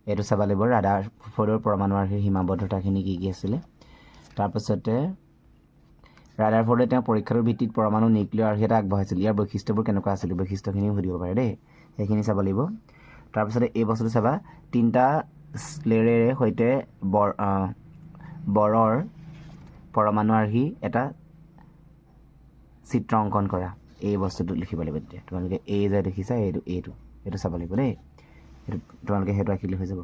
এইটো চাব লাগিব ৰাদাৰফৰ্ডৰ পৰমাণু আৰ্হিৰ সীমাবদ্ধতাখিনি কি আছিলে তাৰপিছতে ৰাদাৰফৰ্ডে তেওঁ পৰীক্ষাটোৰ ভিত্তিত পৰমাণু নিউক্লিয়াৰ আৰ্হি এটা আগবঢ়াইছিল ইয়াৰ বৈশিষ্ট্যবোৰ কেনেকুৱা আছিল বৈশিষ্ট্যখিনিও সুধিব পাৰে দেই সেইখিনি চাব লাগিব তাৰপিছতে এই বস্তুটো চাবা 3টা স্লেৰেৰে সৈতে বৰৰ পৰমাণু আৰ্হি এটা চিত্ৰ অংকন কৰা এই বস্তুটো লিখিব লাগিব তেতিয়া তোমালোকে এই যে দেখিছা এইটো চাব লাগিব দেই এইটো তোমালোকে সেইটো আঁকিলে হৈ যাব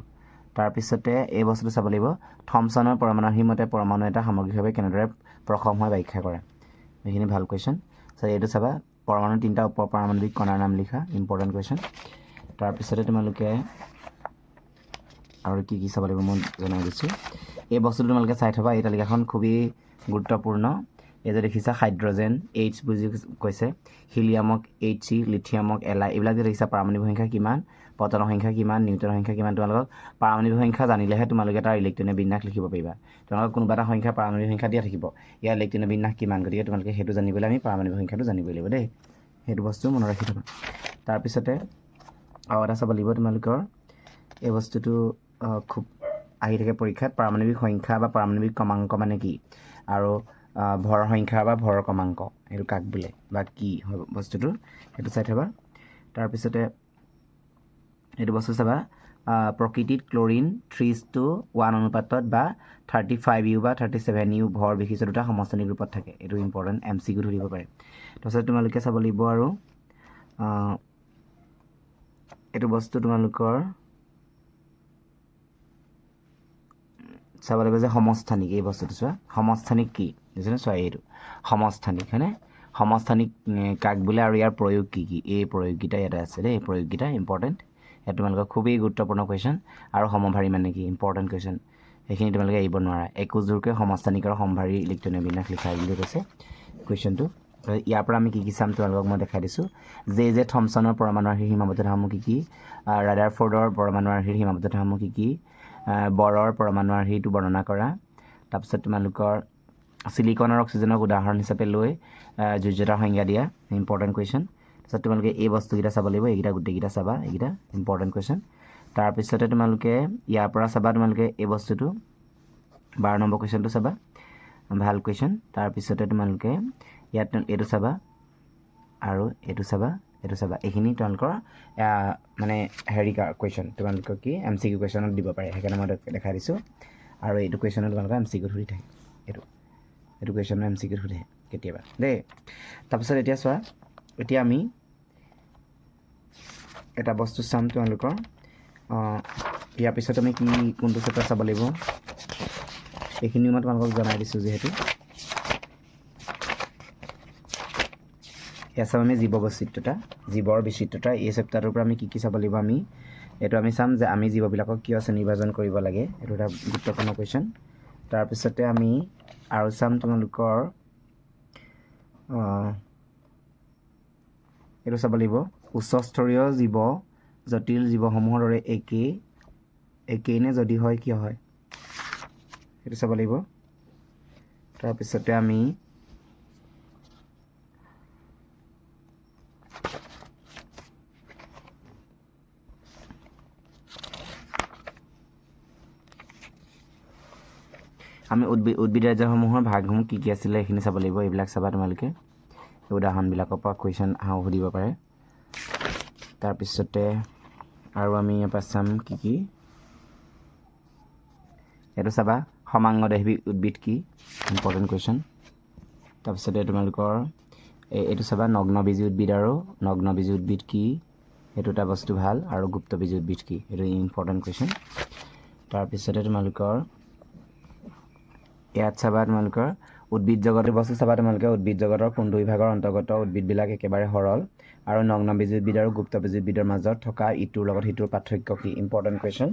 তাৰপিছতে এই বস্তুটো চাব লাগিব থমছনৰ পৰমাণু আৰ্হি মতে পৰমাণু এটা সামগ্ৰিকভাৱে কেনেদৰে প্ৰসম হয় ব্যাখ্যা কৰা এইখিনি ভাল কুৱেশ্যন এইটো চাবা পৰমাণু 3টা উপ পাৰমাণৱিক কণাৰ নাম লিখা ইম্পৰ্টেণ্ট কুৱেশ্যন তাৰপিছতে তোমালোকে আৰু কি চাব লাগিব মই জনাই দিছোঁ এই বস্তুটো তোমালোকে চাই থবা এই তালিকাখন খুবেই গুৰুত্বপূৰ্ণ এই যে দেখিছা হাইড্ৰজেন H বুজি কৈছে হিলিয়ামক Hc লিথিয়ামক Li এইবিলাক যে দেখিছা পাৰমাণৱিক সংখ্যা কিমান পতনৰ সংখ্যা কিমান নিউটনৰ সংখ্যা কিমান তোমালোকক পাৰমাণৱিক সংখ্যা জানিলেহে তোমালোকে তাৰ ইলেক্ট্ৰনীয় বিন্যাস লিখিব পাৰিবা তোমালোকক কোনোবা এটা সংখ্যা পাৰমাণৱিক সংখ্যা দিয়া থাকিব ইয়াৰ ইলেক্ট্ৰনীয় বিন্যাস কিমান গতিকে তোমালোকে সেইটো জানিবলৈ আমি পাৰমাণৱিক সংখ্যাটো জানিবই লাগিব দেই সেইটো বস্তু মনত ৰাখি থবা তাৰপিছতে আৰু এটা চাব লাগিব তোমালোকৰ এই বস্তুটো খুব আহি থাকে পৰীক্ষাত পাৰমাণৱিক সংখ্যা বা পাৰমাণৱিক ক্ৰমাংক মানে কি আৰু ভৰ সংখ্যা বা ভৰ ক্ৰমাংক এইটো কাক বোলে বা কি হয় বস্তুটো সেইটো চাই থবা তাৰপিছতে এইটো বস্তু চাবা প্ৰকৃতিত ক্লৰিন 3:1 অনুপাতত বা 35U বা 37U ভৰ বিশিষ্ট দুটা সমস্থানিক ৰূপত থাকে এইটো ইম্পৰ্টেণ্ট MCQ ধৰিব পাৰে তাৰপিছত তোমালোকে চাব লাগিব আৰু এইটো বস্তু তোমালোকৰ চাব লাগিব যে সমস্থানিক এই বস্তুটো চোৱা সমস্থানিক কি বুজিছেনে চোৱা এইটো সমস্থানিক হয়নে সমস্থানিক কাক বোলে আৰু ইয়াৰ প্ৰয়োগ কি কি এই প্ৰয়োগকেইটা ইয়াতে আছে দেই এই প্ৰয়োগকেইটা ইম্পৰ্টেণ্ট ইয়াত তোমালোকৰ খুবেই গুৰুত্বপূৰ্ণ কুৱেশ্যন আৰু সমভাৰী মানে কি ইম্পৰ্টেণ্ট কুৱেশ্যন সেইখিনি তোমালোকে এৰিব নোৱাৰা একোজোৰকৈ সমস্থানিক আৰু সমভাৰী ইলেক্ট্ৰনীয় বিন্যাস লিখা বুলি কৈছে কুৱেশ্যনটো ইয়াৰ পৰা আমি কি কি চাম তোমালোকক মই দেখাই দিছোঁ জে থমছনৰ পৰমাণু আৰ্হিৰ সীমাবদ্ধতাসমূহ কি কি ৰাদাৰফৰ্ডৰ পৰমাণু আৰ্হিৰ সীমাবদ্ধতাসমূহ কি কি বৰৰ পৰমাণু আৰ্হিটো বৰ্ণনা কৰা তাৰপিছত তোমালোকৰ সিলিকন আৰু অক্সিজেনক উদাহৰণ হিচাপে লৈ যোজ্যতাৰ সংজ্ঞা দিয়া ইম্পৰ্টেণ্ট কুৱেশ্যন তাৰপিছত তোমালোকে এই বস্তুকেইটা চাব লাগিব এইকেইটা গোটেইকেইটা চাবা এইকেইটা ইম্পৰ্টেণ্ট কুৱেশ্যন তাৰপিছতে তোমালোকে ইয়াৰ পৰা চাবা তোমালোকে এই বস্তুটো 12 নম্বৰ কুৱেশ্যনটো চাবা ভাল কুৱেশ্যন তাৰপিছতে তোমালোকে ইয়াত এইটো চাবা আৰু এইটো চাবা এইখিনি তোমালোকৰ মানে হেৰি কুৱেশ্যন তোমালোকৰ কি MCQ কুৱেশ্যনত দিব পাৰে সেইকাৰণে মই দেখাই দিছোঁ আৰু এইটো কুৱেশ্যনত তোমালোকৰ MCQ ধৰি থাকে এইটো কুৱেশ্যনৰ MCQ সোধে কেতিয়াবা দেই তাৰপিছত এতিয়া চোৱা এতিয়া আমি এটা বস্তু চাম তোমালোকৰ ইয়াৰ পিছত আমি কি কোনটো চেপ্টাৰ চাব লাগিব এইখিনি মই তোমালোকক জনাই দিছোঁ যিহেতু ইয়াত চাম আমি জীৱ বৈচিত্ৰতা জীৱৰ বিচিত্ৰতা এই চেপ্টাৰটোৰ পৰা আমি কি চাব লাগিব আমি এইটো আমি চাম যে আমি জীৱবিলাকক কিয় শ্ৰেণীবিভাজন কৰিব লাগে এইটো এটা গুৰুত্বপূৰ্ণ কুৱেশ্যন তাৰপিছতে আমি আৰু চাম তোমালোকৰ এইটো চাব লাগিব উচ্চস্তৰীয় জীৱ জটিল জীৱসমূহৰ দৰে একেই নে যদি হয় কিয় হয় এইটো চাব লাগিব তাৰপিছতে আমি উদ্ভিদ ৰাজ্যসমূহৰ ভাগসমূহ কি আছিলে এইখিনি চাব লাগিব এইবিলাক চাবা তোমালোকে উদাহৰণবিলাকৰ পৰা কুৱেশ্যন সুধিব পাৰে তাৰপিছতে আৰু আমি ইয়াৰ পৰা চাম কি এইটো চাবা সমাংগদেহী উদ্ভিদ কি ইম্পৰ্টেণ্ট কুৱেশ্যন তাৰপিছতে তোমালোকৰ এইটো চাবা নগ্নবীজী উদ্ভিদ আৰু নগ্নবীজী উদ্ভিদ কি এইটো এটা বস্তু ভাল আৰু গুপ্তবীজী উদ্ভিদ কি এইটো ইম্পৰ্টেণ্ট কুৱেশ্যন তাৰপিছতে তোমালোকৰ ইয়াত চাবা তোমালোকৰ উদ্ভিদ জগতৰ বস্তু চাবা তোমালোকে উদ্ভিদ জগতৰ কোনটো বিভাগৰ অন্তৰ্গত উদ্ভিদবিলাক একেবাৰে সৰল আৰু নগ্নবীজী উদ্ভিদ আৰু গুপ্তবীজী উদ্ভিদৰ মাজত থকা ইটোৰ লগত সিটোৰ পাৰ্থক্য কি ইম্পৰ্টেণ্ট কুৱেশ্যন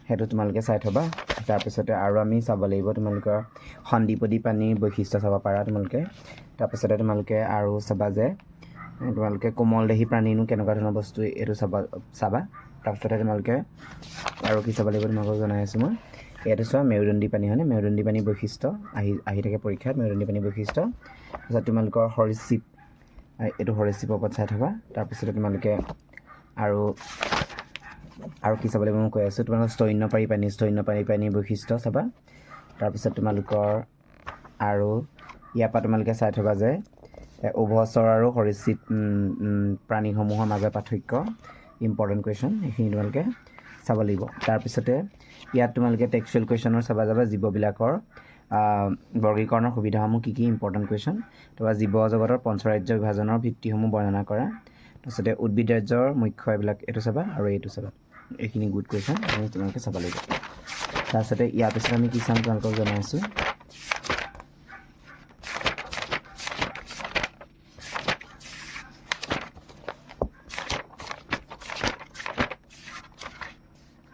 সেইটো তোমালোকে চাই থ'বা তাৰপিছতে আৰু আমি চাব লাগিব তোমালোকৰ সন্ধিপদী পানীৰ বৈশিষ্ট্য চাব পাৰা তোমালোকে তাৰপিছতে তোমালোকে আৰু চাবা যে তোমালোকে কোমলদেহী প্ৰাণীনো কেনেকুৱা ধৰণৰ বস্তু এইটো চাবা তাৰপিছতে তোমালোকে আৰু কি চাব লাগিব তোমালোকক জনাই আছোঁ মই ইয়াতে চোৱা মেৰুদণ্ডী পানী হয়নে মেৰুদণ্ডী পানী বৈশিষ্ট্য আহি থাকে পৰীক্ষাত মেৰুদণ্ডী পানী বৈশিষ্ট্য তাৰপিছত তোমালোকৰ সৰীসৃপ এইটো সৰীসৃপৰ ওপৰত চাই থকা তাৰপিছতে তোমালোকে আৰু কি চাব লাগিব মই কৈ আছোঁ তোমালোকৰ স্তন্যপায়ী পানীৰ বৈশিষ্ট্য চাবা তাৰপিছত তোমালোকৰ আৰু ইয়াৰ পৰা তোমালোকে চাই থবা যে উভচৰ আৰু সৰীসৃপ প্ৰাণীসমূহৰ মাজৰ পাৰ্থক্য ইম্পৰ্টেণ্ট কুৱেশ্যন এইখিনি তোমালোকে চাব লাগিব তাৰপিছতে ইয়াত তোমালোকে টেক্সচুৱেল কুৱেশ্যনৰ চাবা যাবা জীৱবিলাকৰ বৰ্গীকৰণৰ সুবিধাসমূহ কি ইম্পৰ্টেণ্ট কুৱেশ্যন তাৰপৰা জীৱ জগতৰ পঞ্চৰাজ্য বিভাজনৰ ভিত্তিসমূহ বৰ্ণনা কৰা তাৰপিছতে উদ্ভিদ ৰাজ্যৰ মুখ্য এইবিলাক এইটো চাবা আৰু এইটো চাবা এইখিনি গুড কুৱেশ্যন তোমালোকে চাব লাগিব তাৰপিছতে ইয়াৰ পিছত আমি কি চাম তোমালোকক জনাই আছোঁ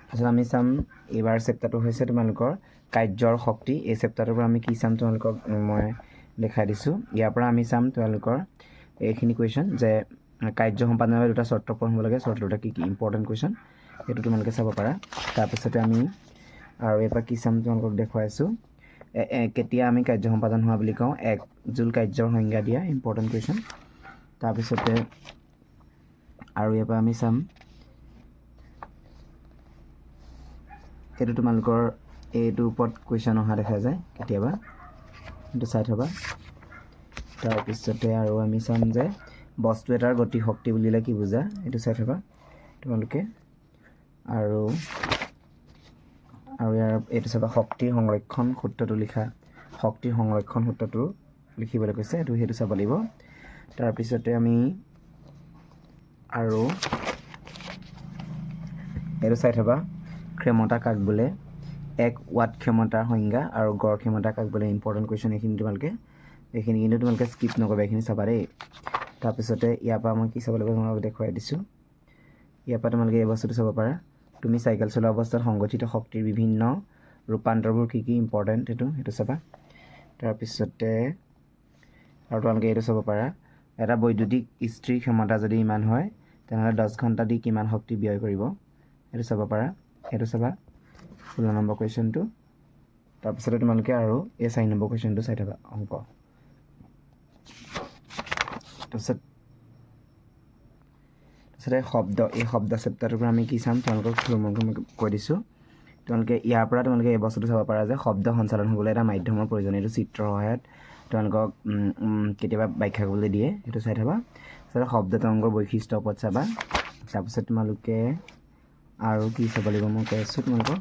তাৰপিছত আমি চাম এইবাৰ চেপ্টাৰটো হৈছে তোমালোকৰ কাৰ্যৰ শক্তি এই চেপ্টাৰটোৰ পৰা আমি কি চাম তোমালোকক মই দেখাই দিছোঁ ইয়াৰ পৰা আমি চাম তোমালোকৰ এইখিনি কুৱেশ্যন যে কাৰ্য সম্পাদনৰ বাবে দুটা চৰ্ত পূৰণ হ'ব লাগে চৰ্ত দুটা কি ইম্পৰ্টেণ্ট কুৱেশ্যন সেইটো তোমালোকে চাব পাৰা তাৰপিছতে আমি আৰু ইয়াৰ পৰা কি চাম তোমালোকক দেখুৱাই আছোঁ কেতিয়া আমি কাৰ্য সম্পাদন হোৱা বুলি কওঁ এক জুল কাৰ্যৰ সংজ্ঞা দিয়া ইম্পৰ্টেণ্ট কুৱেশ্যন তাৰপিছতে আৰু ইয়াৰ পৰা আমি চাম এইটো তোমালোকৰ এইটোৰ ওপৰত কুৱেশ্যন অহা দেখা যায় কেতিয়াবা, এইটো চাই থ'বা। তাৰপিছতে আৰু আমি চাম যে বস্তু এটাৰ গতি শক্তি বুলিলে কি বুজা, এইটো চাই থ'বা তোমালোকে। আৰু ইয়াৰ এইটো চাবা শক্তিৰ সংৰক্ষণ সূত্ৰটো লিখা, শক্তিৰ সংৰক্ষণ সূত্ৰটো লিখিবলৈ কৈছে, সেইটো চাব লাগিব। তাৰপিছতে আমি আৰু এইটো চাই থ'বা ক্ষমতা কাক বোলে, 1 ৱাট ক্ষমতাৰ সংজ্ঞা আৰু গড় ক্ষমতা কাক বোলে। ইম্পৰ্টেণ্ট কুৱেশ্যন এইখিনি কিন্তু তোমালোকে স্কিপ নকৰিবা, এইখিনি চাবা দেই। তাৰপিছতে ইয়াৰ পৰা মই কি চাব লাগিব তোমালোকক দেখুৱাই দিছোঁ। ইয়াৰ পৰা তোমালোকে এই বস্তুটো চাব পাৰা, তুমি চাইকেল চলোৱা অৱস্থাত সংগঠিত শক্তিৰ বিভিন্ন ৰূপান্তৰবোৰ কি কি ইম্পৰ্টেণ্ট, সেইটো চাবা। তাৰপিছতে আৰু তোমালোকে এইটো চাব পাৰা, এটা বৈদ্যুতিক ইস্ত্ৰিৰ ক্ষমতা যদি ইমান হয় তেনেহ'লে 10 ঘণ্টা দি কিমান শক্তি ব্যয় কৰিব, সেইটো চাব পাৰা, সেইটো চাবা 16 নম্বৰ কুৱেশ্যনটো। তাৰপিছতে তোমালোকে আৰু এই 4 নম্বৰ কুৱেশ্যনটো চাই থাকা অংক। তাৰপিছতে এই শব্দ চেপ্টাৰটোৰ পৰা আমি কি চাম তেওঁলোকক কৈ দিছোঁ। তোমালোকে ইয়াৰ পৰা তোমালোকে এই বস্তুটো চাব পাৰা যে শব্দ সঞ্চালন হ'বলৈ এটা মাধ্যমৰ প্ৰয়োজন, এইটো চিত্ৰৰ সহায়ত তোমালোকক কেতিয়াবা ব্যাখ্যা কৰিবলৈ দিয়ে, সেইটো চাই থ'বা। তাৰপিছত শব্দ তৰংগৰ বৈশিষ্ট্যৰ ওপৰত চাবা। তাৰপিছত তোমালোকে আৰু কি চাব লাগিব মই কৈ আছোঁ তোমালোকক,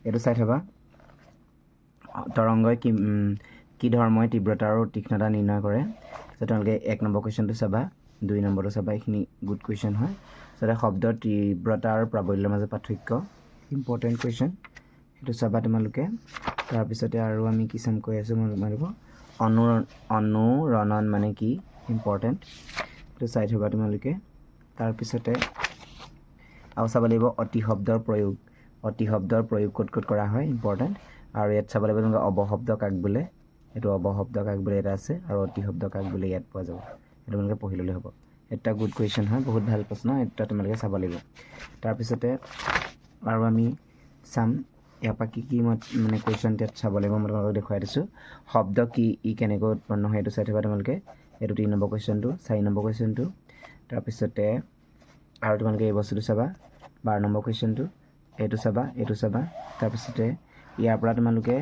এইটো চাই থ'বা তৰংগই কি ধৰ্মই তীব্ৰতা আৰু তীক্ষ্ণতা নিৰ্ণয় কৰে। তাৰপিছত তোমালোকে 1 নম্বৰ কুৱেশ্যনটো চাবা, 2 নম্বৰটো চাবা, এইখিনি গুড কুৱেশ্যন হয়। তাৰপিছতে শব্দৰ তীব্ৰতা আৰু প্ৰাবল্যৰ মাজত পাৰ্থক্য, ইম্পৰ্টেণ্ট কুৱেশ্যন, সেইটো চাবা তোমালোকে। তাৰপিছতে আৰু আমি কি চাম কৈ আছোঁ মই তোমালোকক, অনুৰণন মানে কি, ইম্পৰ্টেণ্ট, সেইটো চাই থ'বা তোমালোকে। তাৰপিছতে আৰু চাব লাগিব অতি শব্দৰ প্ৰয়োগ ক'ত কৰা হয়, ইম্পৰ্টেণ্ট। আৰু ইয়াত চাব লাগিব তোমালোকে অৱশব্দ কাক বোলে, এইটো অৱশব্দ কাক বোলে এটা আছে, আৰু অতি শব্দ কাক বোলে ইয়াত পোৱা যাব, সেইটো তোমালোকে পঢ়ি ল'লে হ'ব। এটা গুড কুৱেশ্যন হয়, বহুত ভাল প্ৰশ্ন, এটা তোমালোকে চাব লাগিব। তাৰপিছতে আৰু আমি চাম ইয়াৰ পৰা কি মানে কুৱেশ্যন ইয়াত চাব লাগিব মই তোমালোকক দেখুৱাই দিছোঁ। শব্দ কি, কেনেকৈ উৎপন্ন হয়, এইটো চাই থ'বা তোমালোকে, এইটো 3 নম্বৰ কুৱেশ্যনটো। 4 নম্বৰ কুৱেশ্যনটো তাৰপিছতে আৰু তোমালোকে এই বস্তুটো চাবা, 12 নম্বৰ কুৱেশ্যনটো, এইটো চাবা। তাৰপিছতে ইয়াৰ পৰা তোমালোকে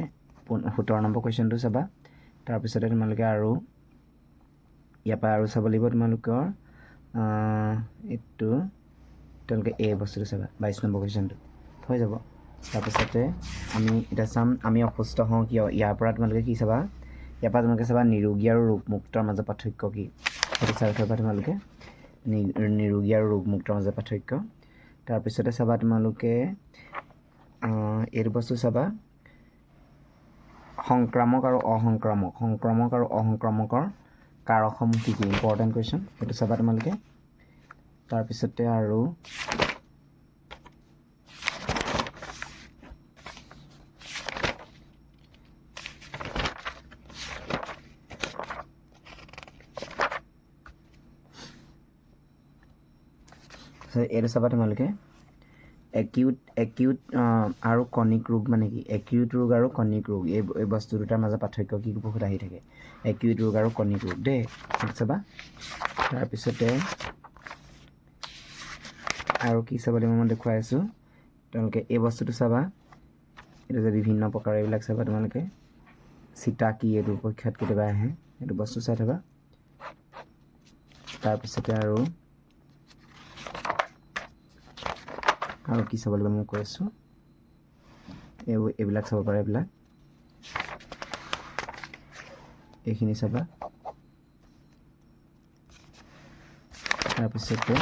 17 নম্বৰ কুৱেশ্যনটো চাবা। তাৰপিছতে তোমালোকে আৰু ইয়াৰ পৰা আৰু চাব লাগিব তোমালোকৰ এইটো তোমালোকে এই বস্তুটো চাবা, 22 নম্বৰ কুৱেশ্যনটো হৈ যাব। তাৰপিছতে আমি এতিয়া চাম আমি অসুস্থ হওঁ কিয়, ইয়াৰ পৰা তোমালোকে কি চাবা, ইয়াৰ পৰা তোমালোকে চাবা নিৰোগী আৰু ৰোগমুক্তৰ মাজত পাৰ্থক্য কি, সেইটো চাই থ'বা তোমালোকে, নিৰোগী আৰু ৰোগমুক্তৰ মাজত পাৰ্থক্য। তাৰপিছতে চাবা তোমালোকে এইটো বস্তু চাবা সংক্ৰামক আৰু অসংক্ৰামকৰ কাৰকসমূহ কি কি, ইম্পৰ্টেণ্ট কুৱেশ্যন, সেইটো চাবা তোমালোকে। তাৰপিছতে আৰু এইটো চাবা তোমালোকে একিউট আৰু কনিক ৰোগ মানে কি, একিউট ৰোগ আৰু কনিক ৰোগ, এই বস্তু দুটাৰ মাজত পাৰ্থক্য কি বহুত আহি থাকে, একিউট ৰোগ আৰু কনিক ৰোগ দেই, সেইটো চাবা। তাৰপিছতে আৰু কি চাব লাগিব মই দেখুৱাই আছোঁ, তোমালোকে এই বস্তুটো চাবা, এইটো যে বিভিন্ন প্ৰকাৰ এইবিলাক চাবা তোমালোকে, চিটা কি, এইটো পৰীক্ষাত কেতিয়াবা আহে, এইটো বস্তু চাই থ'বা। তাৰপিছতে আৰু কি চাব লাগিব মই কৈ আছোঁ, এইবিলাক চাব পাৰা, এইখিনি চাবা। তাৰপিছতে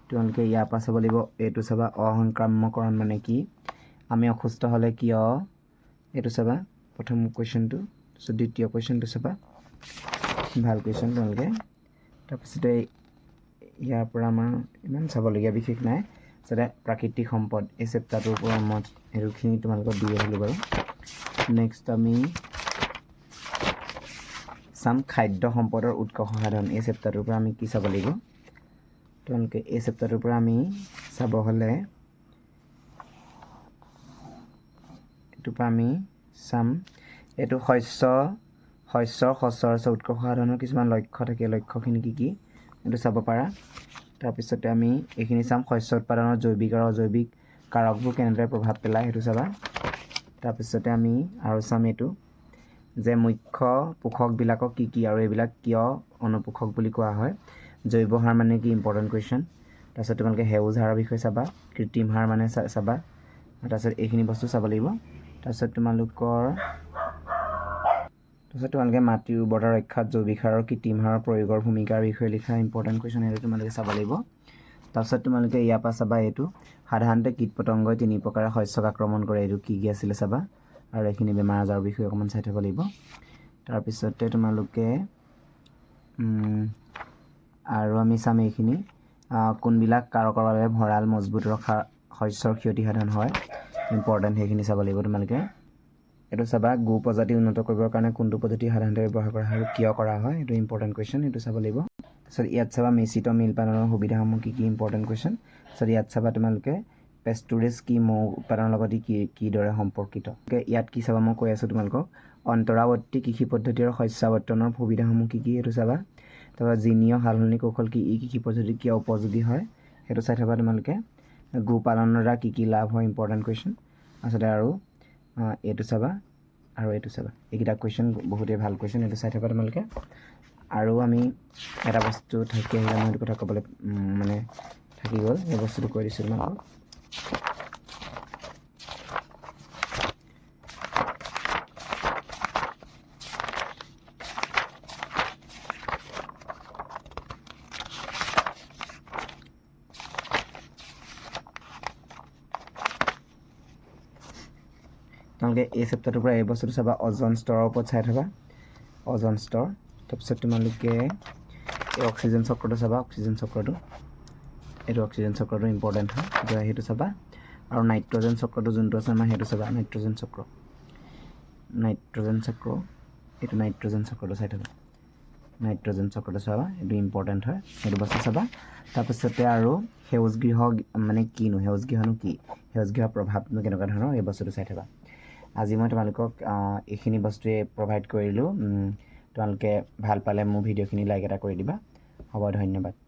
তোমালোকে ইয়াৰ পৰা চাব লাগিব, এইটো চাবা অসংক্ৰামকৰণ মানে কি, আমি অসুস্থ হ'লে কিয়, এইটো চাবা প্ৰথম কুৱেশ্যনটো। তাৰপিছত দ্বিতীয় কুৱেশ্যনটো চাবা, ভাল কুৱেশ্যন তোমালোকে। তাৰপিছতে ইয়াৰ পৰা আমাৰ ইমান চাবলগীয়া বিশেষ নাই। তাৰপিছতে প্ৰাকৃতিক সম্পদ, এই চেপ্টাৰটোৰ ওপৰত মই সেইখিনি তোমালোকক দি আহিলোঁ বাৰু। নেক্সট আমি চাম খাদ্য সম্পদৰ উৎকৰ্ষ সাধন, এই চেপ্টাৰটোৰ পৰা আমি কি চাব লাগিব, তোমালোকে এই চেপ্টাৰটোৰ পৰা আমি চাব হ'লে এইটোৰ পৰা আমি চাম, এইটো শস্যৰ সচৰাচৰ উৎকৰ্ষ সাধনৰ কিছুমান লক্ষ্য থাকে, লক্ষ্যখিনি কি কি এইটো চাব পাৰা। তাৰপিছতে আমি এইখিনি চাম শস্য উৎপাদনৰ জৈৱিক আৰু অজৈৱিক কাৰকবোৰ কেনেদৰে প্ৰভাৱ পেলায় সেইটো চাবা তাৰপিছতে আমি আৰু চাম এইটো যে মুখ্য পোষকবিলাকক কি আৰু এইবিলাক কিয় অনুপোষক বুলি কোৱা হয় জৈৱ সাৰ মানে কি ইম্পৰ্টেণ্ট কুৱেশ্যন তাৰপিছত তোমালোকে সেউজ সাৰৰ বিষয়ে চাবা কৃত্ৰিম সাৰ মানে চাবা তাৰপিছত এইখিনি বস্তু চাব লাগিব তাৰপিছত তোমালোকে মাটিৰ উৰ্বৰতা ৰক্ষাত জৈৱিক সাৰ আৰু কৃত্ৰিম সাৰৰ প্ৰয়োগৰ ভূমিকাৰ বিষয়ে লিখা ইম্পৰ্টেণ্ট কুৱেশ্যন এইটো তোমালোকে চাব লাগিব তাৰপিছত তোমালোকে ইয়াৰ পৰা চাবা এইটো সাধাৰণতে কীট পতংগই 3 প্ৰকাৰে শস্যক আক্ৰমণ কৰে এইটো কি আছিলে চাবা আৰু এইখিনি বেমাৰ আজাৰৰ বিষয়ে অকণমান চাই থ'ব লাগিব তাৰপিছতে তোমালোকে আৰু আমি চাম এইখিনি কোনবিলাক কাৰকৰ বাবে ভঁৰাল মজবুত ৰখা শস্যৰ ক্ষতি সাধন হয় ইম্পৰ্টেণ্ট সেইখিনি চাব লাগিব তোমালোকে এইটো চাবা গো প্ৰজাতি উন্নত কৰিবৰ কাৰণে কোনটো পদ্ধতি সাধাৰণতে ব্যৱহাৰ কৰা হয় আৰু কিয় কৰা হয় এইটো ইম্পৰ্টেণ্ট কুৱেশ্যন এইটো চাব লাগিব তাৰপিছত ইয়াত চাবা মিশ্ৰিত মিল পালনৰ সুবিধাসমূহ কি ইম্পৰ্টেণ্ট কুৱেশ্যন তাৰপিছত ইয়াত চাবা তোমালোকে পেষ্টুৰেজ কি মৌ উৎপাদনৰ লগত কিদৰে সম্পৰ্কিত ইয়াত কি চাবা মই কৈ আছোঁ তোমালোকক অন্তৰাৱৰ্তী কৃষি পদ্ধতি আৰু শস্যাৱৰ্তনৰ সুবিধাসমূহ কি এইটো চাবা তাৰপৰা জিনীয় সালসলনি কৌশল কি কৃষি পদ্ধতি কিয় উপযোগী হয় সেইটো চাই থ'বা তোমালোকে গো পালনৰ দ্বাৰা কি লাভ হয় ইম্পৰ্টেণ্ট কুৱেশ্যন তাৰপিছতে আৰু এইটো চাবা আৰু এইটো চাবা এইকেইটা কুৱেশ্যন বহুতেই ভাল কুৱেশ্যন এইটো চাই থ'বা তোমালোকে আৰু আমি এটা বস্তু থাকি আহিলে মই এইটো কথা ক'বলৈ মানে থাকি গ'ল এই বস্তুটো কৈ দিছোঁ তোমালোকক তোমালোকে এই চেপ্টাৰটোৰ পৰা এই বস্তুটো চাবা অজন স্তৰৰ ওপৰত চাই থ'বা অজন স্তৰ তাৰপিছত তোমালোকে এই অক্সিজেন চক্ৰটো চাবা অক্সিজেন চক্ৰটো এইটো অক্সিজেন চক্ৰটো ইম্পৰ্টেণ্ট হয় সেইটো চাবা আৰু নাইট্ৰজেন চক্ৰটো যোনটো আছে আমাৰ সেইটো চাবা নাইট্ৰজেন চক্ৰ এইটো নাইট্ৰজেন চক্ৰটো চাই থ'বা নাইট্ৰজেন চক্ৰটো চাবা এইটো ইম্পৰ্টেণ্ট হয় সেইটো বস্তু চাবা তাৰপিছতে আৰু সেউজ গৃহ মানে কিনো সেউজ গৃহনো কি সেউজ গৃহৰ প্ৰভাৱনো কেনেকুৱা ধৰণৰ এই বস্তুটো চাই থ'বা আজি মই তোমালোকক এইখিনি বস্তুৱে প্ৰভাইড কৰিলোঁ তোমালোকে ভাল পালে মোৰ ভিডিঅ'খিনি লাইক এটা কৰি দিবা হ'ব ধন্যবাদ